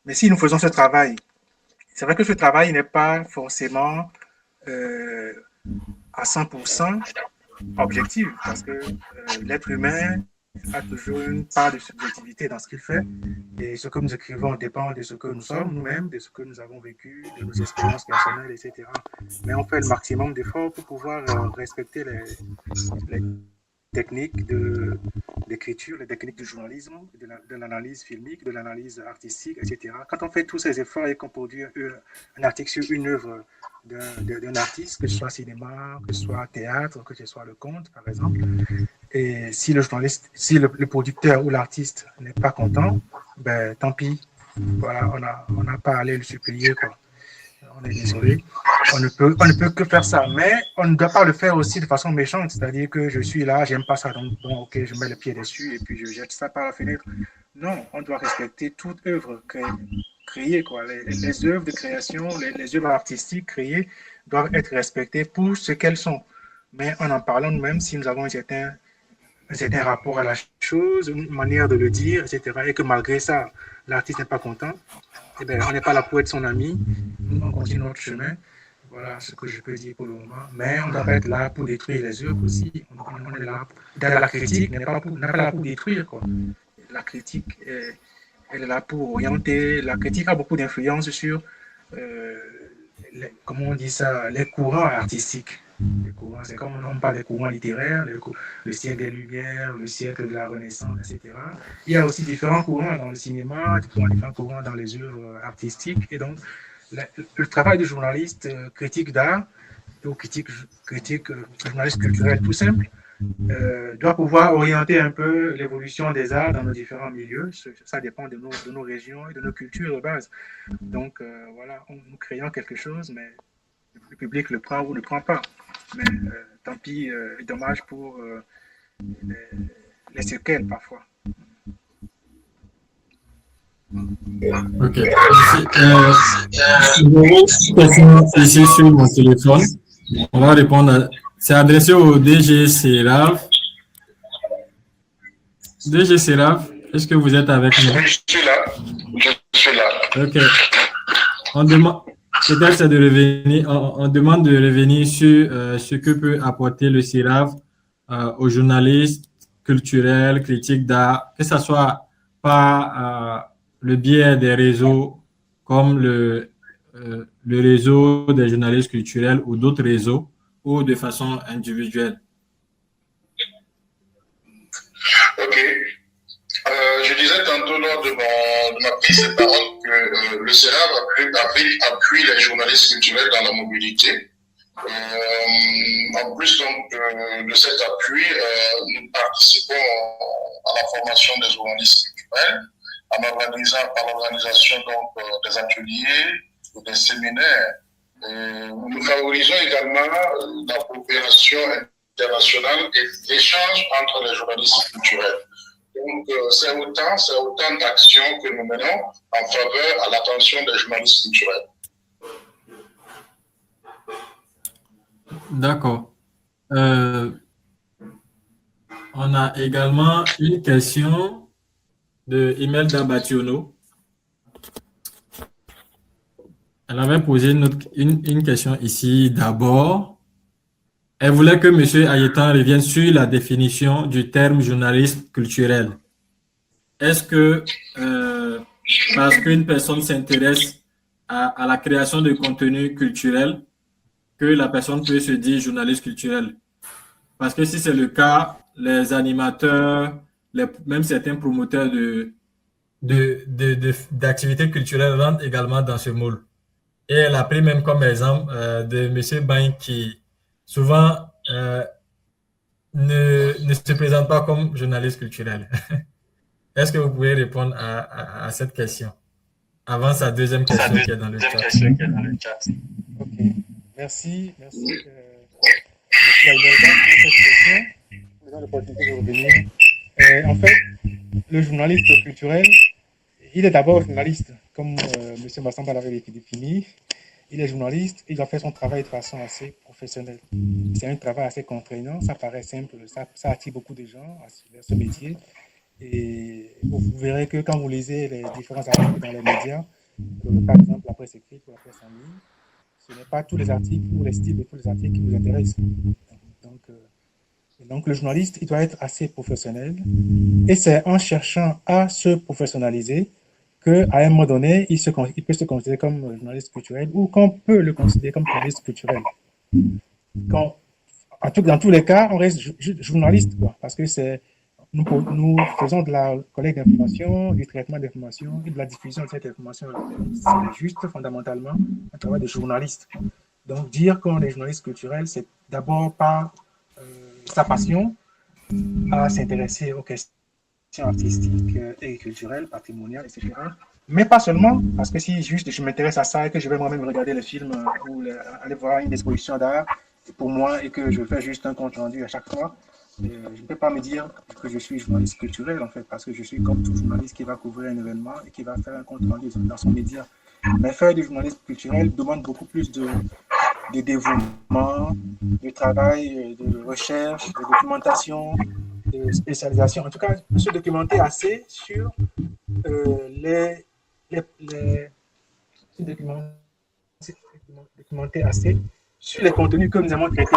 Mais si nous faisons ce travail, c'est vrai que ce travail n'est pas forcément à 100% objectif, parce que l'être humain a toujours une part de subjectivité dans ce qu'il fait, et ce que nous écrivons dépend de ce que nous sommes nous-mêmes, de ce que nous avons vécu, de nos expériences personnelles, etc. Mais on fait le maximum d'efforts pour pouvoir respecter les techniques d'écriture, les techniques du journalisme, de l'analyse filmique, de l'analyse artistique, etc. Quand on fait tous ces efforts et qu'on produit un article sur une œuvre d'un artiste, que ce soit cinéma, que ce soit théâtre, que ce soit le conte, par exemple, et si le journaliste, si le producteur ou l'artiste n'est pas content, ben tant pis. Voilà, on n'a pas à aller le supplier, quoi. On est désolé. On ne peut que faire ça, mais on ne doit pas le faire aussi de façon méchante, c'est-à-dire que je suis là, j'aime pas ça, donc bon, ok, je mets le pied dessus et puis je jette ça par la fenêtre. Non, on doit respecter toute œuvre créée, quoi. Les œuvres de création, les œuvres artistiques créées doivent être respectées pour ce qu'elles sont. Mais en parlant nous-mêmes, si nous avons un certain rapport à la chose, une manière de le dire, etc., et que malgré ça, l'artiste n'est pas content, eh bien, on n'est pas là pour être son ami, on continue notre chemin. Voilà ce que je peux dire pour le moment. Mais on ne doit pas être là pour détruire les œuvres aussi. On est là, dans la critique, n'est pas là pour détruire, quoi. La critique, elle est là pour orienter. La critique a beaucoup d'influence sur, comment on dit ça, les courants artistiques. C'est comme on parle des courants littéraires, le siècle des Lumières, le siècle de la Renaissance, etc. Il y a aussi différents courants dans le cinéma, différents courants dans les œuvres artistiques. Et donc, le travail du journaliste critique d'art, ou journaliste culturel tout simple, doit pouvoir orienter un peu l'évolution des arts dans nos différents milieux. Ça dépend de nos régions et de nos cultures de base. Donc, voilà, nous créons quelque chose, mais le public le prend ou ne le prend pas. Mais tant pis, dommage pour les séquelles parfois. Ok. Ici sur mon téléphone. On va répondre. C'est adressé au DG Seraf. DG Seraf, est-ce que vous êtes avec nous? Je suis là. Je suis là. Ok. On demande. Peut-être c'est de revenir, on demande de revenir sur ce que peut apporter le CIRAV aux journalistes culturels, critiques d'art, que ce soit par le biais des réseaux comme le réseau des journalistes culturels ou d'autres réseaux, ou de façon individuelle. Ok. Je disais tantôt lors de ma prise de parole que le CERAV appuie les journalistes culturels dans la mobilité. En plus donc, de cet appui, nous participons à la formation des journalistes culturels par l'organisation des ateliers ou des séminaires. Nous favorisons également la coopération internationale et l'échange entre les journalistes culturels. Donc, c'est autant d'actions que nous menons en faveur à l'attention des journalistes culturels. D'accord. On a également une question de Imelda Bationo. Elle avait posé une question ici d'abord. Elle voulait que M. Ayetan revienne sur la définition du terme journaliste culturel. Est-ce que parce qu'une personne s'intéresse à la création de contenu culturel, que la personne peut se dire journaliste culturel? Parce que si c'est le cas, les animateurs, même certains promoteurs d'activités culturelles rentrent également dans ce moule. Et elle a pris même comme exemple de M. Bain qui souvent ne se présente pas comme journaliste culturel. Est-ce que vous pouvez répondre à cette question avant sa deuxième question qui est dans le chat? Ok, merci. Merci Imelda pour cette question. Je me donne l'opportunité de revenir. En fait, le journaliste culturel, il est d'abord journaliste, comme M. Massamba l'avait défini. Il est journaliste, il a fait son travail de façon assez professionnelle. C'est un travail assez contraignant, ça paraît simple, ça attire beaucoup de gens vers ce métier. Et vous verrez que quand vous lisez les différents articles dans les médias, par exemple la presse écrite ou la presse en ligne, ce n'est pas tous les articles ou les styles de tous les articles qui vous intéressent. Donc le journaliste, il doit être assez professionnel. Et c'est en cherchant à se professionnaliser qu'à un moment donné, il peut se considérer comme journaliste culturel ou qu'on peut le considérer comme journaliste culturel. Dans tous les cas, on reste journaliste, quoi, parce que nous faisons de la collecte d'informations, du traitement d'informations et de la diffusion de cette information. C'est juste fondamentalement un travail de journaliste. Donc dire qu'on est journaliste culturel, c'est d'abord par sa passion à s'intéresser aux questions artistiques et culturelles, patrimoniales, etc. Mais pas seulement, parce que si juste je m'intéresse à ça et que je vais moi-même regarder le film ou aller voir une exposition d'art pour moi et que je fais juste un compte rendu à chaque fois, je ne peux pas me dire que je suis journaliste culturel en fait, parce que je suis comme tout journaliste qui va couvrir un événement et qui va faire un compte rendu dans son média. Mais faire du journalisme culturel demande beaucoup plus de dévouement, de travail, de recherche, de documentation, de spécialisation. En tout cas, se documenter assez sur documenter assez sur les contenus que nous avons traités.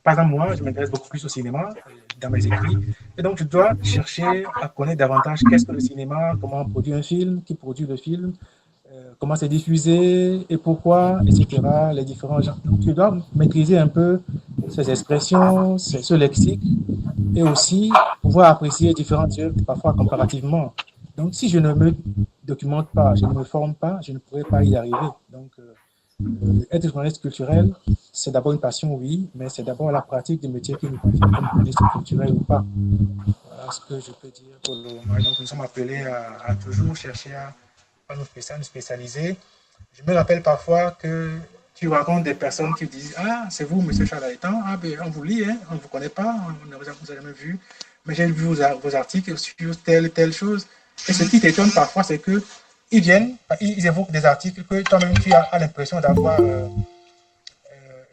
Par exemple, moi, je m'intéresse beaucoup plus au cinéma dans mes écrits. Et donc, je dois chercher à connaître davantage qu'est-ce que le cinéma, comment on produit un film, qui produit le film, comment c'est diffusé et pourquoi, etc. Les différents genres. Donc, je dois maîtriser un peu ces expressions, ce lexique et aussi pouvoir apprécier différentes œuvres, parfois comparativement. Donc, si je ne me documente pas, je ne me forme pas, je ne pourrai pas y arriver. Donc, être journaliste culturel, c'est d'abord une passion, oui, mais c'est d'abord la pratique du métier qui nous confie comme journaliste culturel ou pas. Voilà ce que je peux dire pour le moment. Donc, nous sommes appelés à toujours chercher à nous spécialiser. Je me rappelle parfois que tu rencontres des personnes qui disent « Ah, c'est vous, M. Charles Ayetan, ah, ben, on vous lit, hein, on ne vous connaît pas, on ne vous a jamais vu, mais j'ai vu vos articles sur telle chose. » Et ce qui t'étonne parfois, c'est que ils viennent, ils évoquent des articles que toi-même tu as l'impression d'avoir,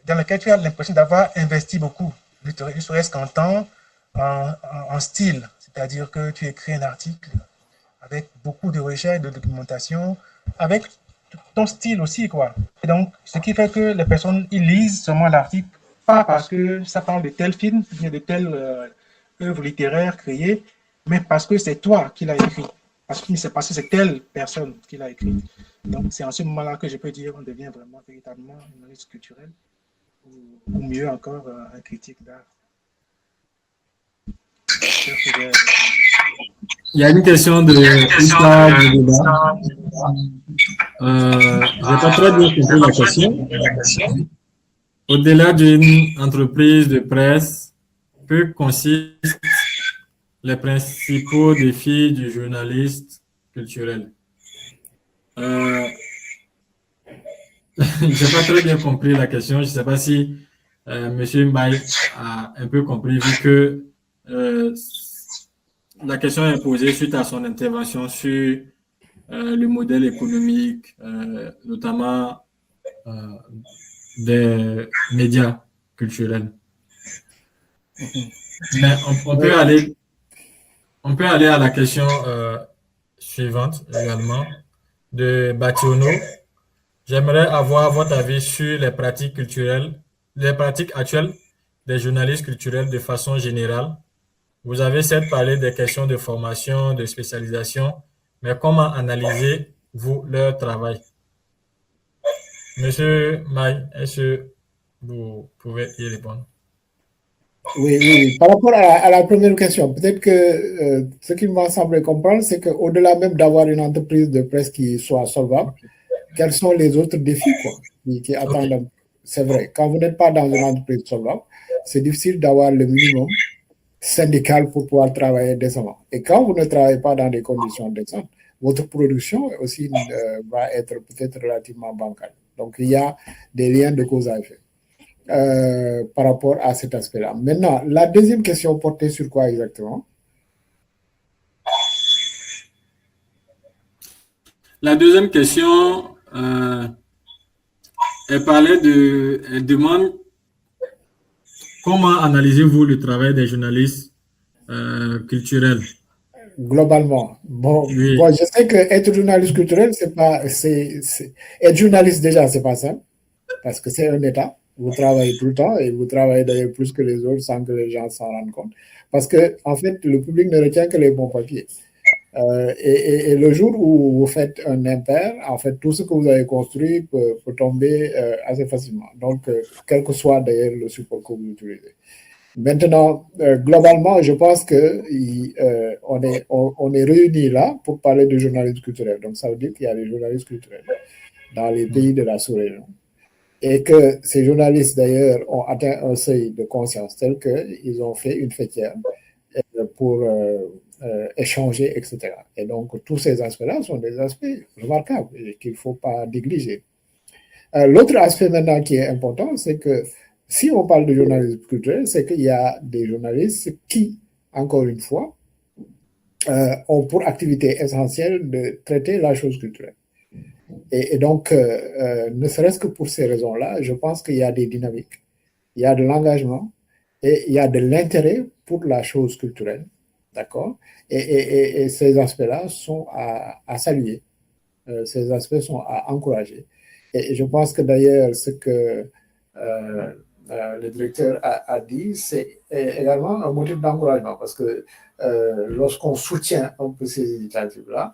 dans lesquels tu as l'impression d'avoir investi beaucoup, ne serait-ce qu'en temps, en style, c'est-à-dire que tu écris un article avec beaucoup de recherche, de documentation, avec ton style aussi, quoi. Et donc, ce qui fait que les personnes, ils lisent seulement l'article, pas parce que ça parle de tel film, de telle œuvre littéraire créée, mais parce que c'est toi qui l'as écrit. Parce que c'est telle personne qui l'a écrit. Donc, c'est en ce moment-là que je peux dire qu'on devient vraiment, véritablement un analyste culturel, ou mieux encore, un critique d'art. Il y a une question de Issa du débat. Je n'ai pas très bien compris la question. Au-delà d'une entreprise de presse, que consistent les principaux défis du journaliste culturel? Je n'ai pas très bien compris la question. Je ne sais pas si M. Mbaye a un peu compris, vu que la question est posée suite à son intervention sur le modèle économique, notamment des médias culturels. Mais on peut aller à la question suivante également de Bationo. J'aimerais avoir votre avis sur les pratiques culturelles, les pratiques actuelles des journalistes culturels de façon générale. Vous avez certes parlé des questions de formation, de spécialisation, mais comment analysez-vous leur travail? Monsieur Maï, est-ce que vous pouvez y répondre? Oui. Par rapport à la première question, peut-être que ce qu'il m'a semblé comprendre, c'est qu'au-delà même d'avoir une entreprise de presse qui soit solvable, quels sont les autres défis qui attendent? C'est vrai, quand vous n'êtes pas dans une entreprise solvable, c'est difficile d'avoir le minimum syndical pour pouvoir travailler décemment. Et quand vous ne travaillez pas dans des conditions décentes, votre production aussi va être peut-être relativement bancale. Donc, il y a des liens de cause à effet par rapport à cet aspect-là. Maintenant, la deuxième question portait sur quoi exactement? La deuxième question, elle demande comment analysez-vous le travail des journalistes culturels? Globalement. Bon, je sais que être journaliste culturel, être journaliste déjà, c'est pas simple, parce que c'est un état. Vous travaillez tout le temps et vous travaillez d'ailleurs plus que les autres sans que les gens s'en rendent compte. Parce que, en fait, le public ne retient que les bons papiers. Et le jour où vous faites un impair, en fait, tout ce que vous avez construit peut tomber assez facilement. Donc, quel que soit d'ailleurs le support que vous utilisez. Maintenant, globalement, je pense qu'on est réunis là pour parler de journalisme culturel. Donc, ça veut dire qu'il y a des journalistes culturels dans les pays de la sous-région. Et que ces journalistes, d'ailleurs, ont atteint un seuil de conscience tel qu'ils ont fait une fêtière pour échanger, etc. Et donc, tous ces aspects-là sont des aspects remarquables et qu'il ne faut pas négliger. L'autre aspect maintenant qui est important, c'est que si on parle de journalisme culturel, c'est qu'il y a des journalistes qui, encore une fois, ont pour activité essentielle de traiter la chose culturelle. Et donc, ne serait-ce que pour ces raisons-là, je pense qu'il y a des dynamiques, il y a de l'engagement et il y a de l'intérêt pour la chose culturelle. D'accord? Et ces aspects-là sont à saluer. Ces aspects sont à encourager. Et je pense que d'ailleurs, ce que le directeur a dit, c'est également un motif d'encouragement parce que lorsqu'on soutient un peu ces initiatives-là,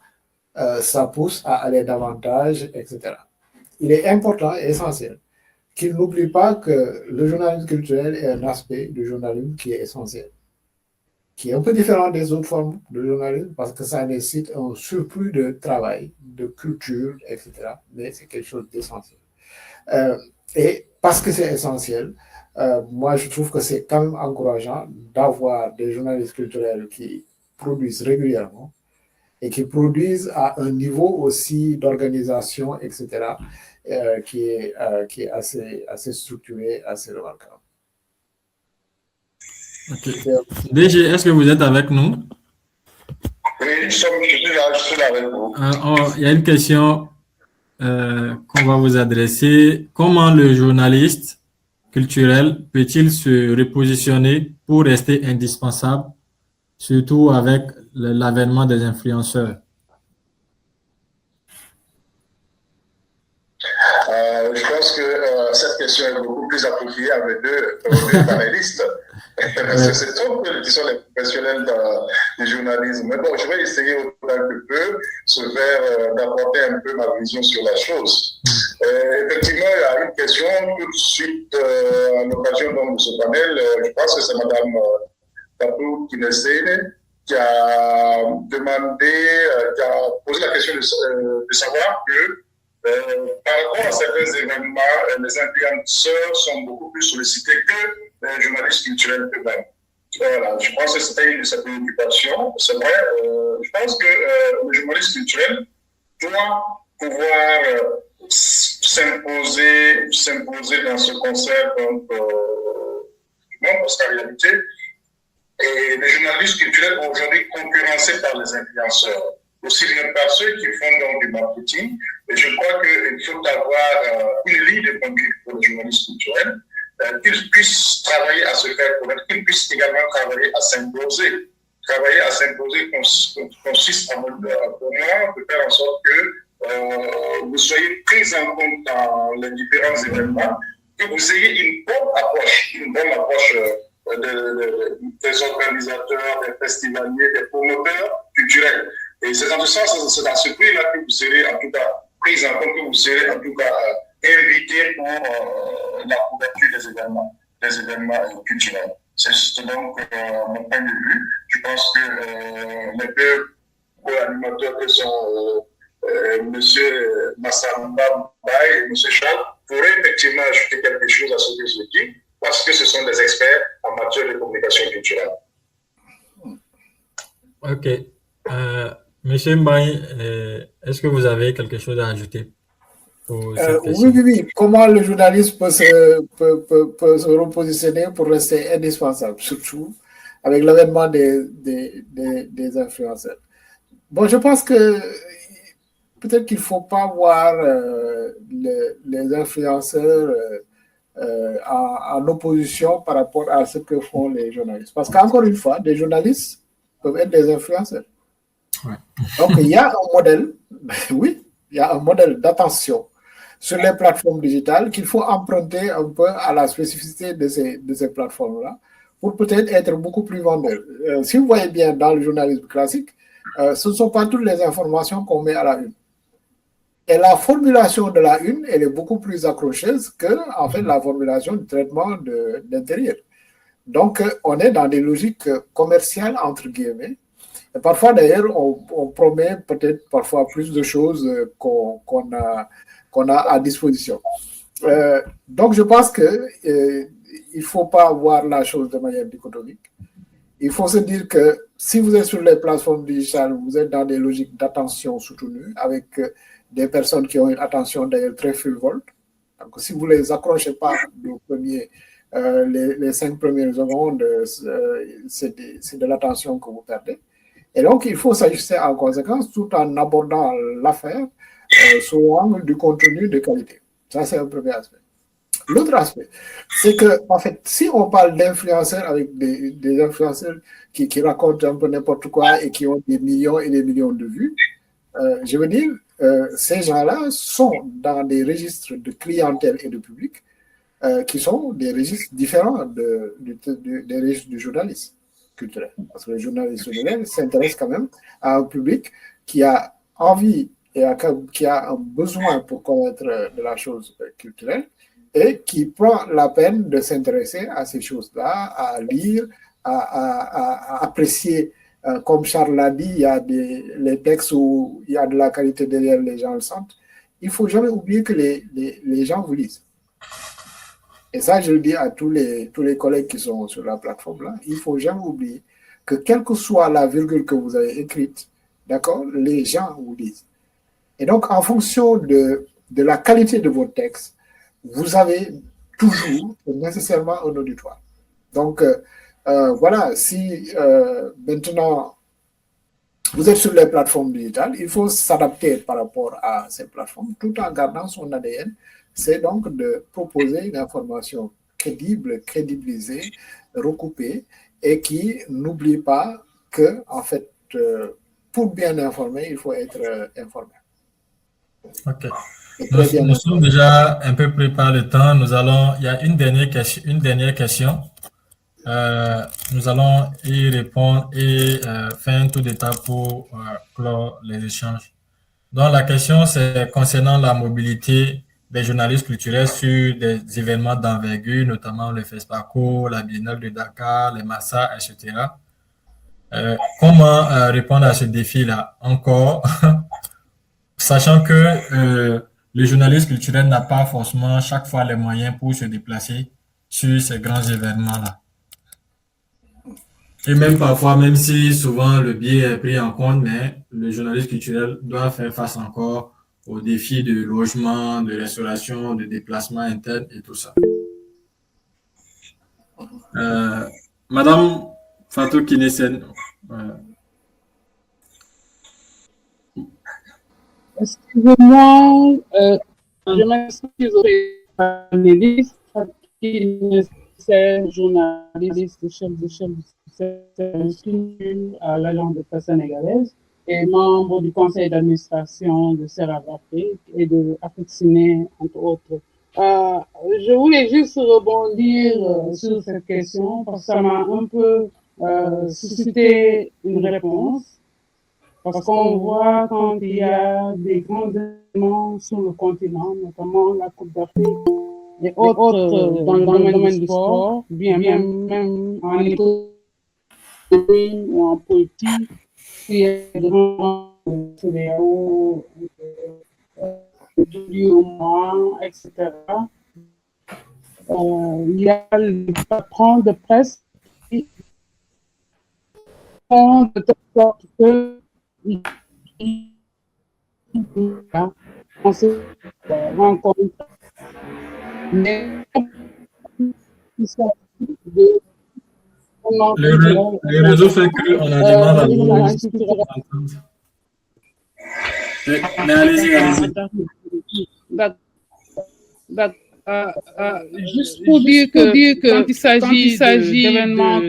ça pousse à aller davantage, etc. Il est important et essentiel qu'il n'oublie pas que le journalisme culturel est un aspect du journalisme qui est essentiel, qui est un peu différent des autres formes de journalisme parce que ça nécessite un surplus de travail, de culture, etc. Mais c'est quelque chose d'essentiel. Et parce que c'est essentiel, moi je trouve que c'est quand même encourageant d'avoir des journalistes culturels qui produisent régulièrement et qui produisent à un niveau aussi d'organisation, etc., qui est assez structuré, assez remarquable. Okay. DG, est-ce que vous êtes avec nous? Oui, je suis là avec vous. Il y a une question qu'on va vous adresser. Comment le journaliste culturel peut-il se repositionner pour rester indispensable, surtout avec l'avènement des influenceurs? Je pense que cette question est beaucoup plus appropriée avec deux panélistes. Parce que c'est eux qui sont les professionnels du journalisme. Mais bon, je vais essayer autant que peu d'apporter un peu ma vision sur la chose. Effectivement, il y a une question tout de suite à l'occasion de ce panel. Je pense que c'est Mme Tatou Kinesene qui a demandé, qui a posé la question de savoir que par rapport à certains événements, les influenceurs sont beaucoup plus sollicités que les journalistes culturels eux-mêmes. Voilà, je pense que c'était une de ses préoccupations. C'est vrai, je pense que le journaliste culturel doit pouvoir s'imposer dans ce concept. Donc, parce qu'en réalité, Et les journalistes culturels sont aujourd'hui concurrencés par les influenceurs, aussi bien par ceux qui font donc du marketing. Et je crois qu'il faut avoir une ligne de conduite pour les journalistes culturels, qu'ils puissent travailler à se faire connaître, qu'ils puissent également travailler à s'imposer. Travailler à s'imposer consiste, pour moi, de faire en sorte que vous soyez pris en compte dans les différents événements, que vous ayez une bonne approche des organisateurs, des festivaliers, des promoteurs culturels. Et c'est dans ce sens, c'est dans ce prix-là que vous serez en tout cas pris en compte, que vous serez en tout cas invité pour la couverture des événements culturels. C'est donc mon point de vue. Je pense que les deux co-animateurs que sont M. Massamba Mbaye et M. Charles pourraient effectivement ajouter quelque chose à ce que je dis, parce que ce sont des experts en matière de communication culturelle. Ok. Monsieur Mbaye, est-ce que vous avez quelque chose à ajouter pour cette question? Oui. Comment le journaliste peut se repositionner pour rester indispensable, surtout avec l'avènement des influenceurs? Bon, je pense que peut-être qu'il ne faut pas voir les influenceurs en opposition par rapport à ce que font les journalistes. Parce qu'encore une fois, des journalistes peuvent être des influenceurs. Ouais. Donc, il y a un modèle, oui, il y a un modèle d'attention sur les plateformes digitales qu'il faut emprunter un peu à la spécificité de ces plateformes-là pour peut-être être beaucoup plus vendeur. Si vous voyez bien dans le journalisme classique, ce ne sont pas toutes les informations qu'on met à la une. Et la formulation de la une, elle est beaucoup plus accrocheuse que, en fait, la formulation du traitement d'intérieur. Donc, on est dans des logiques commerciales, entre guillemets. Et parfois, d'ailleurs, on promet peut-être parfois plus de choses qu'on a à disposition. Donc, je pense qu'il ne faut pas voir la chose de manière dichotomique. Il faut se dire que si vous êtes sur les plateformes digitales, vous êtes dans des logiques d'attention soutenue avec des personnes qui ont une attention d'ailleurs très frivole. Donc, si vous ne les accrochez pas les 5 premières secondes, c'est de l'attention que vous perdez. Et donc, il faut s'ajuster en conséquence tout en abordant l'affaire sous l'angle du contenu de qualité. Ça, c'est un premier aspect. L'autre aspect, c'est que, en fait, si on parle d'influenceurs avec des influenceurs qui racontent un peu n'importe quoi et qui ont des millions et des millions de vues, je veux dire, ces gens-là sont dans des registres de clientèle et de public qui sont des registres différents des registres du journalisme culturel. Parce que le journaliste culturel s'intéresse quand même à un public qui a envie et qui a un besoin pour connaître de la chose culturelle et qui prend la peine de s'intéresser à ces choses-là, à lire, à apprécier. Comme Charles l'a dit, il y a les textes où il y a de la qualité derrière, les gens le sentent. Il ne faut jamais oublier que les gens vous lisent. Et ça, je le dis à tous les collègues qui sont sur la plateforme-là, il ne faut jamais oublier que quelle que soit la virgule que vous avez écrite, d'accord, les gens vous lisent. Et donc, en fonction de la qualité de votre texte, vous avez toujours nécessairement un auditoire. Donc, voilà, si maintenant vous êtes sur les plateformes digitales, il faut s'adapter par rapport à ces plateformes tout en gardant son ADN. C'est donc de proposer une information crédible, crédibilisée, recoupée et qui n'oublie pas que, en fait, pour bien informer, il faut être informé. Ok. Nous sommes déjà un peu pris par le temps. Il y a une dernière question. Nous allons y répondre et faire un tour d'étape pour clore les échanges. Donc, la question, c'est concernant la mobilité des journalistes culturels sur des événements d'envergure, notamment le FESPACO, la Biennale de Dakar, les Massa, etc. Comment répondre à ce défi-là encore, sachant que le journaliste culturel n'a pas forcément chaque fois les moyens pour se déplacer sur ces grands événements-là. Et même parfois, même si souvent le billet est pris en compte, mais le journaliste culturel doit faire face encore aux défis de logement, de restauration, de déplacement interne et tout ça. Madame Fatou Kinesen. Ouais. Excusez-moi, je m'excuse aux panélistes, c'est journaliste, chef de structure à l'Alliance de presse sénégalaise et membre du conseil d'administration de Serap Afrique et de Afrique Ciné, entre autres. Je voulais juste rebondir sur cette question parce que ça m'a un peu suscité une réponse. Parce qu'on voit quand il y a des grands événements sur le continent, notamment la Coupe d'Afrique et autres dans le domaine du sport, bien même en économie ou en politique, il y a des grands CDAO, etc. Il y a les patrons de presse qui font de telle sorte que on se rencontre, mais le réseau fait qu'on a du mal à vous. Mais allez-y. Juste pour dire que quand il s'agit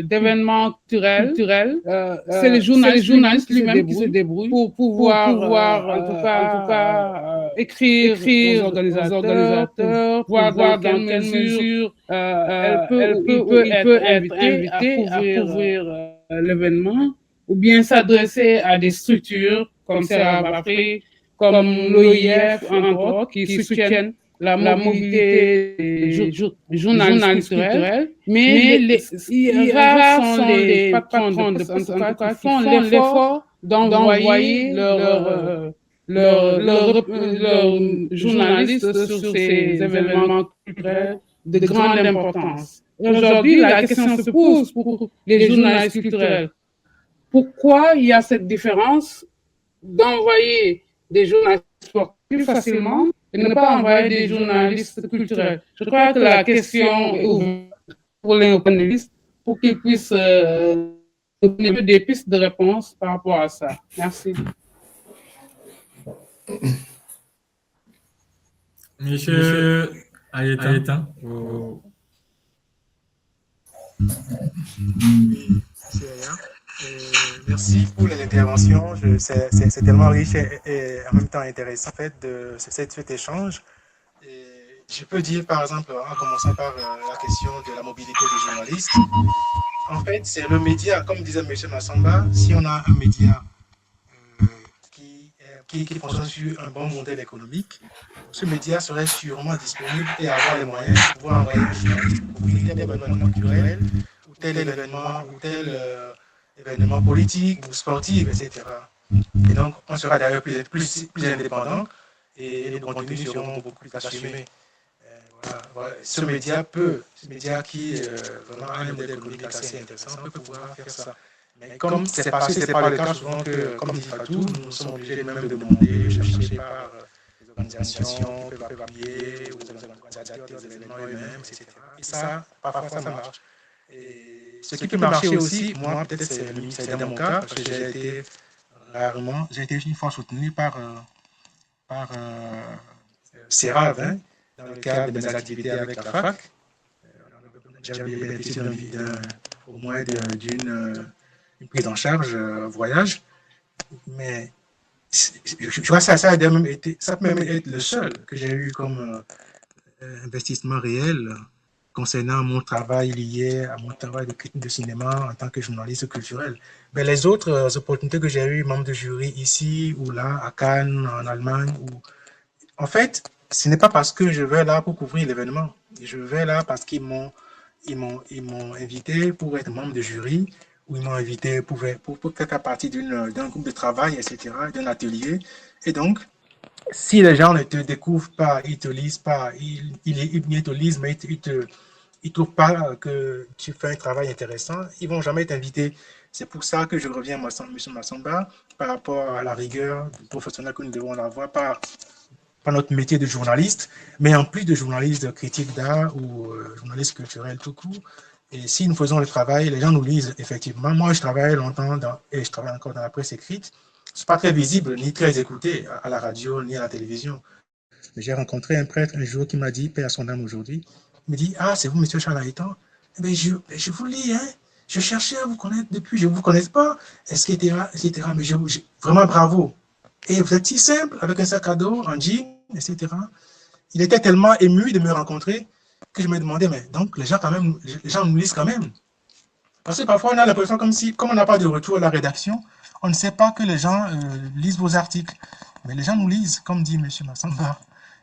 d'événements culturels, c'est les journalistes lui-même qui se débrouillent pour pouvoir en tout cas, écrire aux organisateurs, voir dans quelle mesure il peut être invité à couvrir l'événement, ou bien s'adresser à des structures comme Serap Afrique, comme l'OIF, entre autres, qui soutiennent la mobilité des journalistes culturels, mais rares sont les patrons de presse qui font l'effort d'envoyer leurs journalistes sur ces événements culturels de grande importance. Aujourd'hui, la question se pose pour les journalistes culturels. Pourquoi il y a cette différence d'envoyer des journalistes sportifs facilement et ne pas envoyer des journalistes culturels? Je crois que la question est ouverte pour les panélistes pour qu'ils puissent donner des pistes de réponse par rapport à ça. Merci. Monsieur Ayeta. Merci pour les interventions. C'est tellement riche et en même temps intéressant en fait, de cet échange. Et je peux dire par exemple, en commençant par la question de la mobilité des journalistes, en fait c'est le média, comme disait M. Massamba, si on a un média qui fonctionne sur un bon modèle économique, ce média serait sûrement disponible et avoir les moyens de pouvoir envoyer un journaliste pour couvrir tel événement culturel ou tel événement ou tel événements politiques ou sportifs, etc. Et donc, on sera d'ailleurs plus indépendant et les contenus seront beaucoup plus assumés. Voilà. Ce média qui vraiment a un modèle économique assez intéressant peut pouvoir faire ça. Mais comme ce n'est pas le cas souvent que, comme dit Fatou, nous sommes obligés même de demander, chercher par les organisations, peuvent appuyer, ou les organisateurs des événements eux-mêmes, etc. Et ça, parfois ça marche. Et ce qui peut marcher aussi, moi, peut-être c'est dans mon cas, parce que j'ai été une fois soutenu par Serap, dans le cadre de mes activités avec la fac. J'avais bénéficié au moins d'une prise en charge voyage, mais je crois que ça peut même être le seul que j'ai eu comme investissement réel concernant mon travail lié à mon travail de critique de cinéma en tant que journaliste culturel. Mais les autres opportunités que j'ai eues, membre de jury ici ou là, à Cannes, en Allemagne, en fait, ce n'est pas parce que je vais là pour couvrir l'événement. Je vais là parce qu'ils m'ont invité pour être membre de jury, ou ils m'ont invité pour faire partie d'un groupe de travail, etc., d'un atelier. Et donc, si les gens ne te découvrent pas, ils ne te lisent pas, ils te lisent, mais ils ne trouvent pas que tu fais un travail intéressant, ils ne vont jamais t'inviter. C'est pour ça que je reviens à M. Massamba par rapport à la rigueur professionnelle que nous devons avoir par notre métier de journaliste, mais en plus de journaliste de critique d'art ou journaliste culturel tout court, Et si nous faisons le travail, les gens nous lisent effectivement. Moi, je travaille longtemps et je travaille encore dans la presse écrite. Je ne suis pas très visible ni très écouté à la radio ni à la télévision. Mais j'ai rencontré un prêtre un jour qui m'a dit, paix à son âme aujourd'hui, il me dit, ah, c'est vous, monsieur Charles Haïtan? Eh bien, je vous lis, hein. Je cherchais à vous connaître depuis, je ne vous connais pas, etc., etc. Mais vraiment bravo. Et vous êtes si simple, avec un sac à dos, un jean, etc. Il était tellement ému de me rencontrer que je me demandais, mais donc les gens nous lisent quand même. Parce que parfois on a l'impression comme on n'a pas de retour à la rédaction, on ne sait pas que les gens lisent vos articles. Mais les gens nous lisent, comme dit M. Massamba.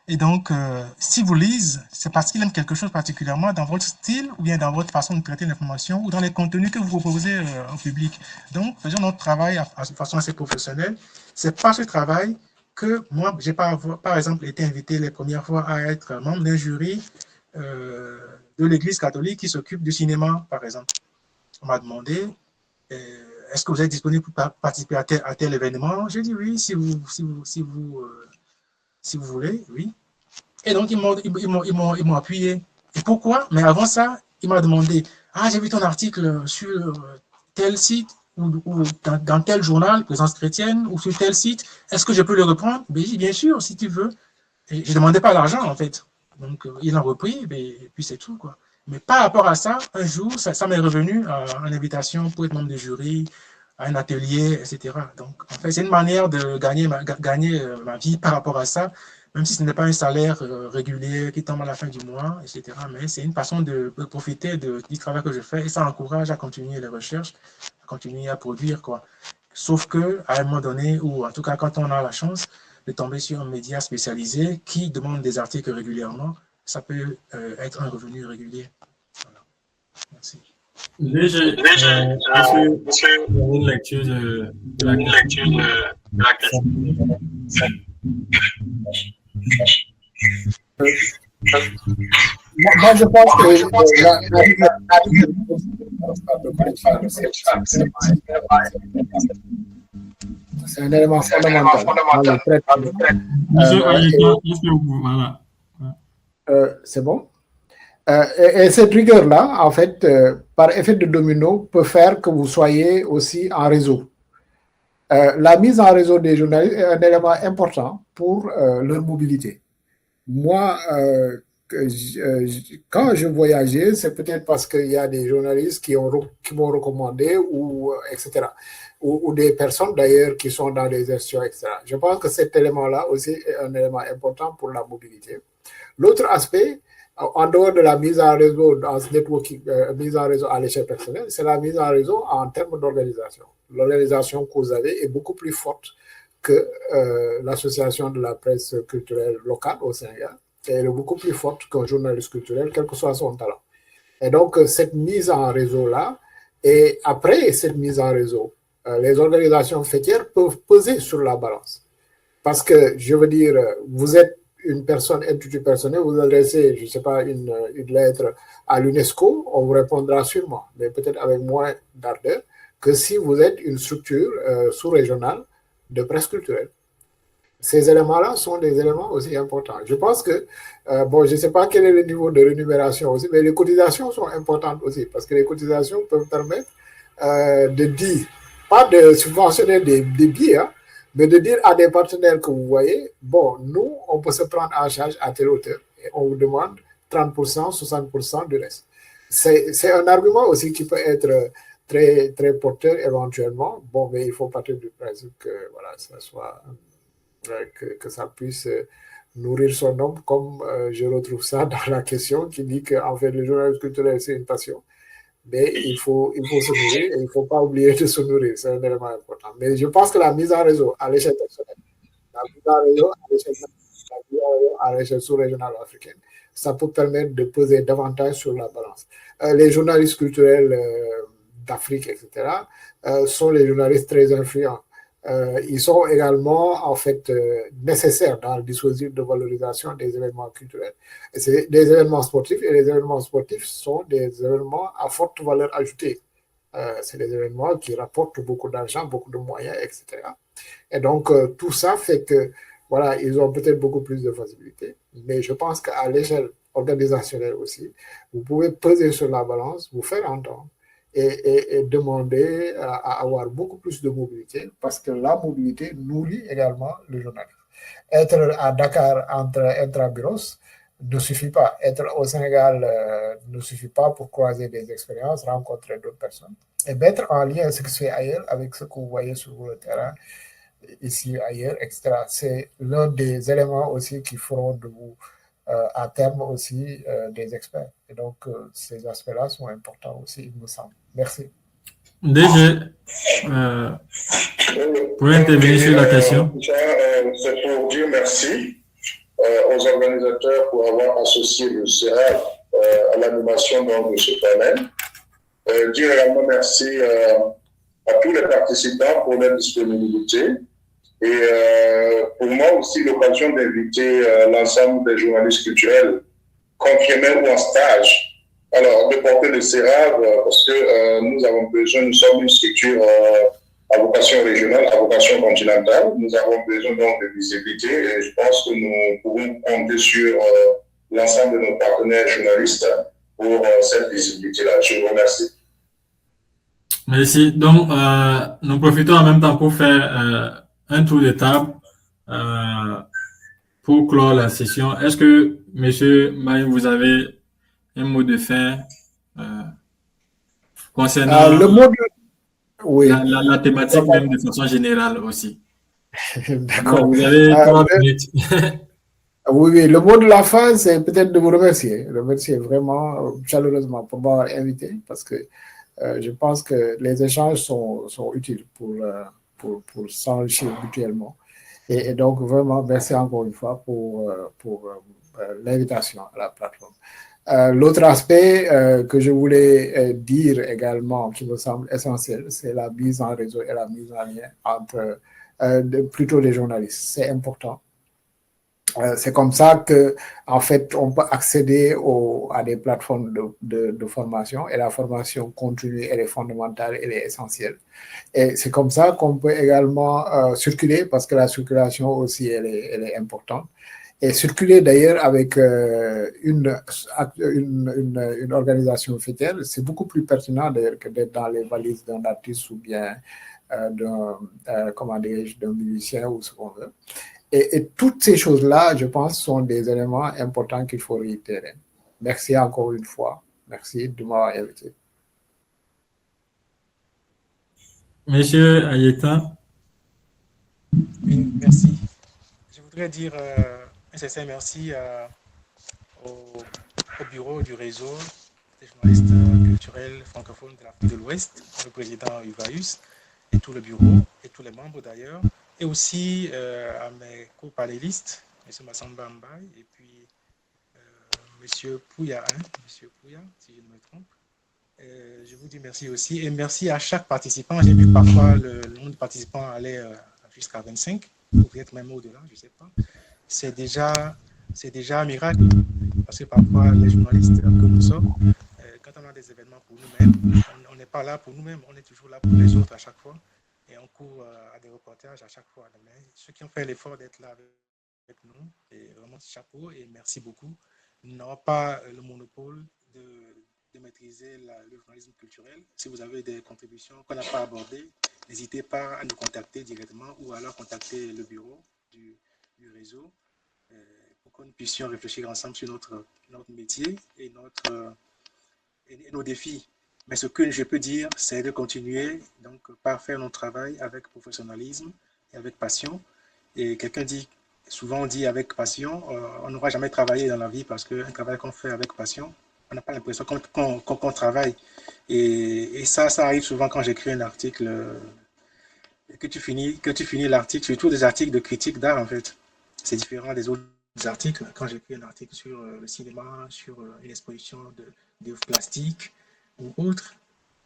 Et donc, si vous lisez, c'est parce qu'ils aiment quelque chose particulièrement dans votre style ou bien dans votre façon de traiter l'information ou dans les contenus que vous proposez au public. Donc, faisons notre travail de façon assez professionnelle. C'est par ce travail que moi, j'ai par exemple été invité les premières fois à être membre d'un jury de l'Église catholique qui s'occupe du cinéma, par exemple. On m'a demandé, est-ce que vous êtes disponible pour participer à tel événement? J'ai dit oui, si vous voulez, oui. Et donc, ils m'ont appuyé. Et pourquoi? Mais avant ça, il m'a demandé, ah, j'ai vu ton article sur tel site ou dans tel journal, Présence chrétienne, ou sur tel site, est-ce que je peux le reprendre? Ben, j'ai dit, bien sûr, si tu veux. Et je ne demandais pas l'argent, en fait. Donc, il en repris, et puis c'est tout, quoi. Mais par rapport à ça, un jour, ça m'est revenu en invitation pour être membre de jury, à un atelier, etc. Donc, en fait, c'est une manière de gagner ma vie par rapport à ça, même si ce n'est pas un salaire régulier qui tombe à la fin du mois, etc. Mais c'est une façon de profiter du travail que je fais et ça encourage à continuer les recherches, à continuer à produire, quoi. Sauf que à un moment donné, ou en tout cas quand on a la chance de tomber sur un média spécialisé qui demande des articles régulièrement, ça peut être un revenu régulier. Voilà. Merci. J'ai une lecture de la question. Moi, je pense que c'est un élément fondamental. C'est bon? Et cette rigueur-là, en fait, par effet de domino, peut faire que vous soyez aussi en réseau. La mise en réseau des journalistes est un élément important pour leur mobilité. Moi, quand je voyageais, c'est peut-être parce qu'il y a des journalistes qui m'ont recommandé, ou etc. Ou des personnes d'ailleurs qui sont dans des institutions, etc. Je pense que cet élément-là aussi est un élément important pour la mobilité. L'autre aspect, en dehors de la mise en réseau, dans ce networking, mise en réseau à l'échelle personnelle, c'est la mise en réseau en termes d'organisation. L'organisation que vous avez est beaucoup plus forte que l'association de la presse culturelle locale au Sénégal. Elle est beaucoup plus forte qu'un journaliste culturel, quel que soit son talent. Et donc, cette mise en réseau-là, et après cette mise en réseau, les organisations fêtières peuvent peser sur la balance. Parce que, je veux dire, vous êtes une personne, institut personnel, vous adressez, je ne sais pas, une lettre à l'UNESCO, on vous répondra sûrement, mais peut-être avec moins d'ardeur que si vous êtes une structure sous-régionale de presse culturelle. Ces éléments-là sont des éléments aussi importants. Je pense que, bon, je ne sais pas quel est le niveau de rémunération aussi, mais les cotisations sont importantes aussi, parce que les cotisations peuvent permettre de dire, pas de subventionner des billets, hein, mais de dire à des partenaires que vous voyez, bon, nous, on peut se prendre en charge à telle hauteur, et on vous demande 30%, 60% du reste. C'est un argument aussi qui peut être très, très porteur éventuellement, bon, mais il faut partir du principe que, voilà, ça soit, que ça puisse nourrir son homme, comme je retrouve ça dans la question qui dit qu'en fait, le journalisme culturel, c'est une passion. Mais il faut se nourrir et il ne faut pas oublier de se nourrir. C'est un élément important. Mais je pense que la mise en réseau à l'échelle personnelle, la mise en réseau à l'échelle sous-régionale africaine, ça peut permettre de peser davantage sur la balance. Les journalistes culturels d'Afrique, etc., sont les journalistes très influents. Ils sont également en fait nécessaires dans le dispositif de valorisation des événements culturels. C'est des événements sportifs, et les événements sportifs sont des événements à forte valeur ajoutée. C'est des événements qui rapportent beaucoup d'argent, beaucoup de moyens, etc. Et donc tout ça fait que voilà, ils ont peut-être beaucoup plus de facilité, mais je pense qu'à l'échelle organisationnel aussi, vous pouvez peser sur la balance, vous faire entendre et demander à avoir beaucoup plus de mobilité parce que la mobilité nourrit également le journalisme. Être à Dakar entre intramuros ne suffit pas. Être au Sénégal ne suffit pas pour croiser des expériences, rencontrer d'autres personnes. Et mettre en lien ce qui se fait ailleurs avec ce que vous voyez sur le terrain, ici, ailleurs, etc. C'est l'un des éléments aussi qui feront de vous, à terme aussi, des experts. Et donc, ces aspects-là sont importants aussi, il me semble. Merci. DG, pour intervenir sur la question. C'est pour dire merci aux organisateurs pour avoir associé le CERAV à l'animation de ce panel. Dire également merci à tous les participants pour leur disponibilité. Et pour moi aussi, l'occasion d'inviter l'ensemble des journalistes culturels, confirmés ou en stage, alors de porter le CERAV parce que nous avons besoin, nous sommes une structure à vocation régionale, à vocation continentale. Nous avons besoin donc de visibilité et je pense que nous pouvons compter sur l'ensemble de nos partenaires journalistes pour cette visibilité-là. Je vous remercie. Merci. Donc, nous profitons en même temps pour faire un tour de table pour clore la session. Est-ce que, M. Maï, vous avez un mot de fin concernant le mot de... oui. la thématique même de façon générale aussi? D'accord. Vous avez 3 minutes. Oui, le mot de la fin, c'est peut-être de vous remercier. Remercier vraiment chaleureusement pour m'avoir invité parce que je pense que les échanges sont utiles pour s'enrichir mutuellement. Et donc, vraiment, merci encore une fois pour l'invitation à la plateforme. L'autre aspect que je voulais dire également, qui me semble essentiel, c'est la mise en réseau et la mise en lien entre plutôt les journalistes. C'est important. C'est comme ça que, en fait, on peut accéder à des plateformes de formation et la formation continue, elle est fondamentale, elle est essentielle. Et c'est comme ça qu'on peut également circuler parce que la circulation aussi, elle est importante. Et circuler d'ailleurs avec une organisation fêtière, c'est beaucoup plus pertinent d'ailleurs que d'être dans les valises d'un artiste ou bien d'un musicien ou ce qu'on veut. Et toutes ces choses-là, je pense, sont des éléments importants qu'il faut réitérer. Merci encore une fois. Merci de m'avoir invité. Monsieur Ayeta. Oui, merci. Je voudrais dire un sincère merci au bureau du réseau des journalistes culturels francophones de l'Afrique de l'Ouest, le président Uvaïus, et tout le bureau, et tous les membres d'ailleurs, et aussi à mes co-panélistes, M. Massamba Mbaye, et puis M. Pouya, si je ne me trompe. Je vous dis merci aussi, et merci à chaque participant. J'ai vu parfois le nombre de participants aller jusqu'à 25, ou peut-être même au-delà, je ne sais pas. C'est déjà un miracle, parce que parfois, les journalistes que nous sommes, quand on a des événements pour nous-mêmes, on n'est pas là pour nous-mêmes, on est toujours là pour les autres à chaque fois, et on court à des reportages à chaque fois. Mais ceux qui ont fait l'effort d'être là avec nous, et vraiment chapeau, et merci beaucoup, n'ont pas le monopole de maîtriser le journalisme culturel. Si vous avez des contributions qu'on n'a pas abordées, n'hésitez pas à nous contacter directement ou alors contacter le bureau du réseau pour que nous puissions réfléchir ensemble sur notre métier et nos défis. Mais ce que je peux dire, c'est de continuer donc, par faire notre travail avec professionnalisme et avec passion. Et quelqu'un dit, souvent on dit avec passion, on n'aura jamais travaillé dans la vie parce qu'un travail qu'on fait avec passion, on n'a pas l'impression qu'on travaille. Et ça arrive souvent quand j'écris un article, que tu finis l'article, surtout des articles de critique d'art en fait. C'est différent des autres articles. Quand j'écris un article sur le cinéma, sur une exposition d'œuvres plastiques ou autre,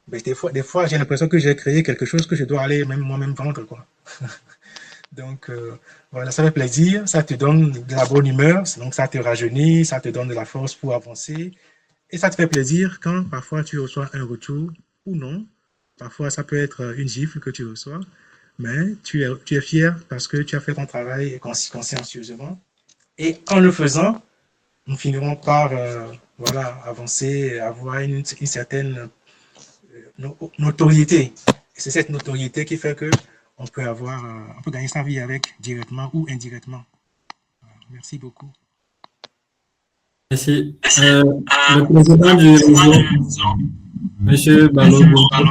ben des fois j'ai l'impression que j'ai créé quelque chose que je dois aller moi-même vendre, quoi. Donc voilà, ça fait plaisir, ça te donne de la bonne humeur, donc ça te rajeunit, ça te donne de la force pour avancer. Et ça te fait plaisir quand parfois tu reçois un retour ou non. Parfois, ça peut être une gifle que tu reçois, mais tu es fier parce que tu as fait ton travail consciencieusement. Et en le faisant, nous finirons par voilà, avancer, avoir une certaine notoriété. Et c'est cette notoriété qui fait que on peut gagner sa vie avec directement ou indirectement. Merci beaucoup. Merci. Le président du réseau, M. Balo,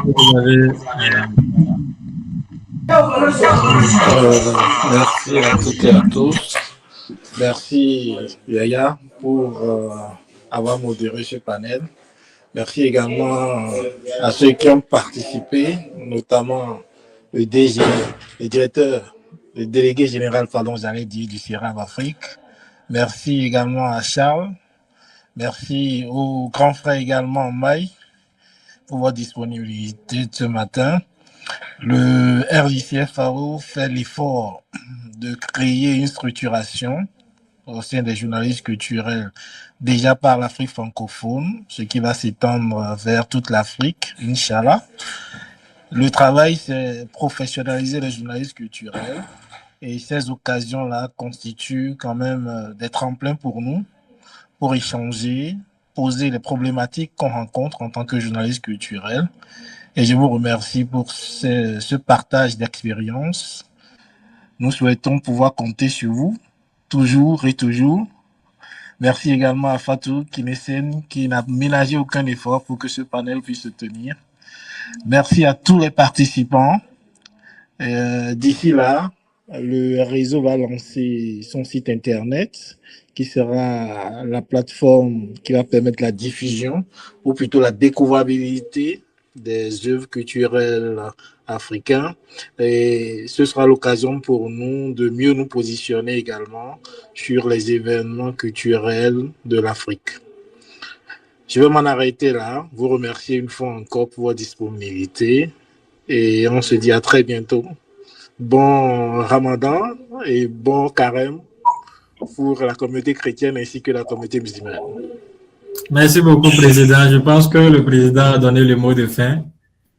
vous avez... Merci à toutes et à tous. Merci Yaya pour avoir modéré ce panel. Merci également à ceux qui ont participé, notamment le DG, le directeur, le délégué général, pardon, j'allais dire, du CIRAB Afrique. Merci également à Charles. Merci au grand frère également, Maï, pour votre disponibilité ce matin. Le RJCFAO fait l'effort de créer une structuration au sein des journalistes culturels déjà par l'Afrique francophone, ce qui va s'étendre vers toute l'Afrique, Inch'Allah. Le travail, c'est professionnaliser les journalistes culturels et ces occasions-là constituent quand même des tremplins pour nous, pour échanger, poser les problématiques qu'on rencontre en tant que journaliste culturel. Et je vous remercie pour ce partage d'expérience. Nous souhaitons pouvoir compter sur vous, toujours et toujours. Merci également à Fatou Kinesen qui n'a ménagé aucun effort pour que ce panel puisse se tenir. Merci à tous les participants. D'ici là, le réseau va lancer son site internet qui sera la plateforme qui va permettre la diffusion ou plutôt la découvrabilité des œuvres culturelles africaines. Et ce sera l'occasion pour nous de mieux nous positionner également sur les événements culturels de l'Afrique. Je vais m'en arrêter là. Vous remercier une fois encore pour votre disponibilité et on se dit à très bientôt. Bon Ramadan et bon Carême pour la communauté chrétienne ainsi que la communauté musulmane. Merci beaucoup, Président. Je pense que le Président a donné le mot de fin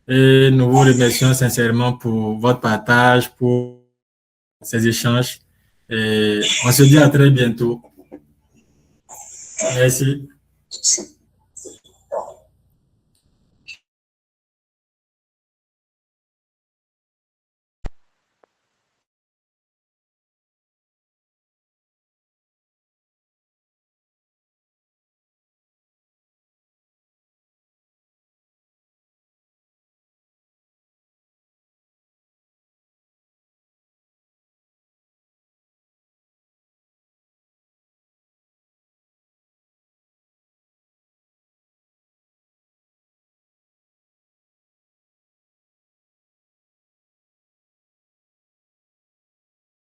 et nous vous remercions sincèrement pour votre partage, pour ces échanges et on se dit à très bientôt. Merci.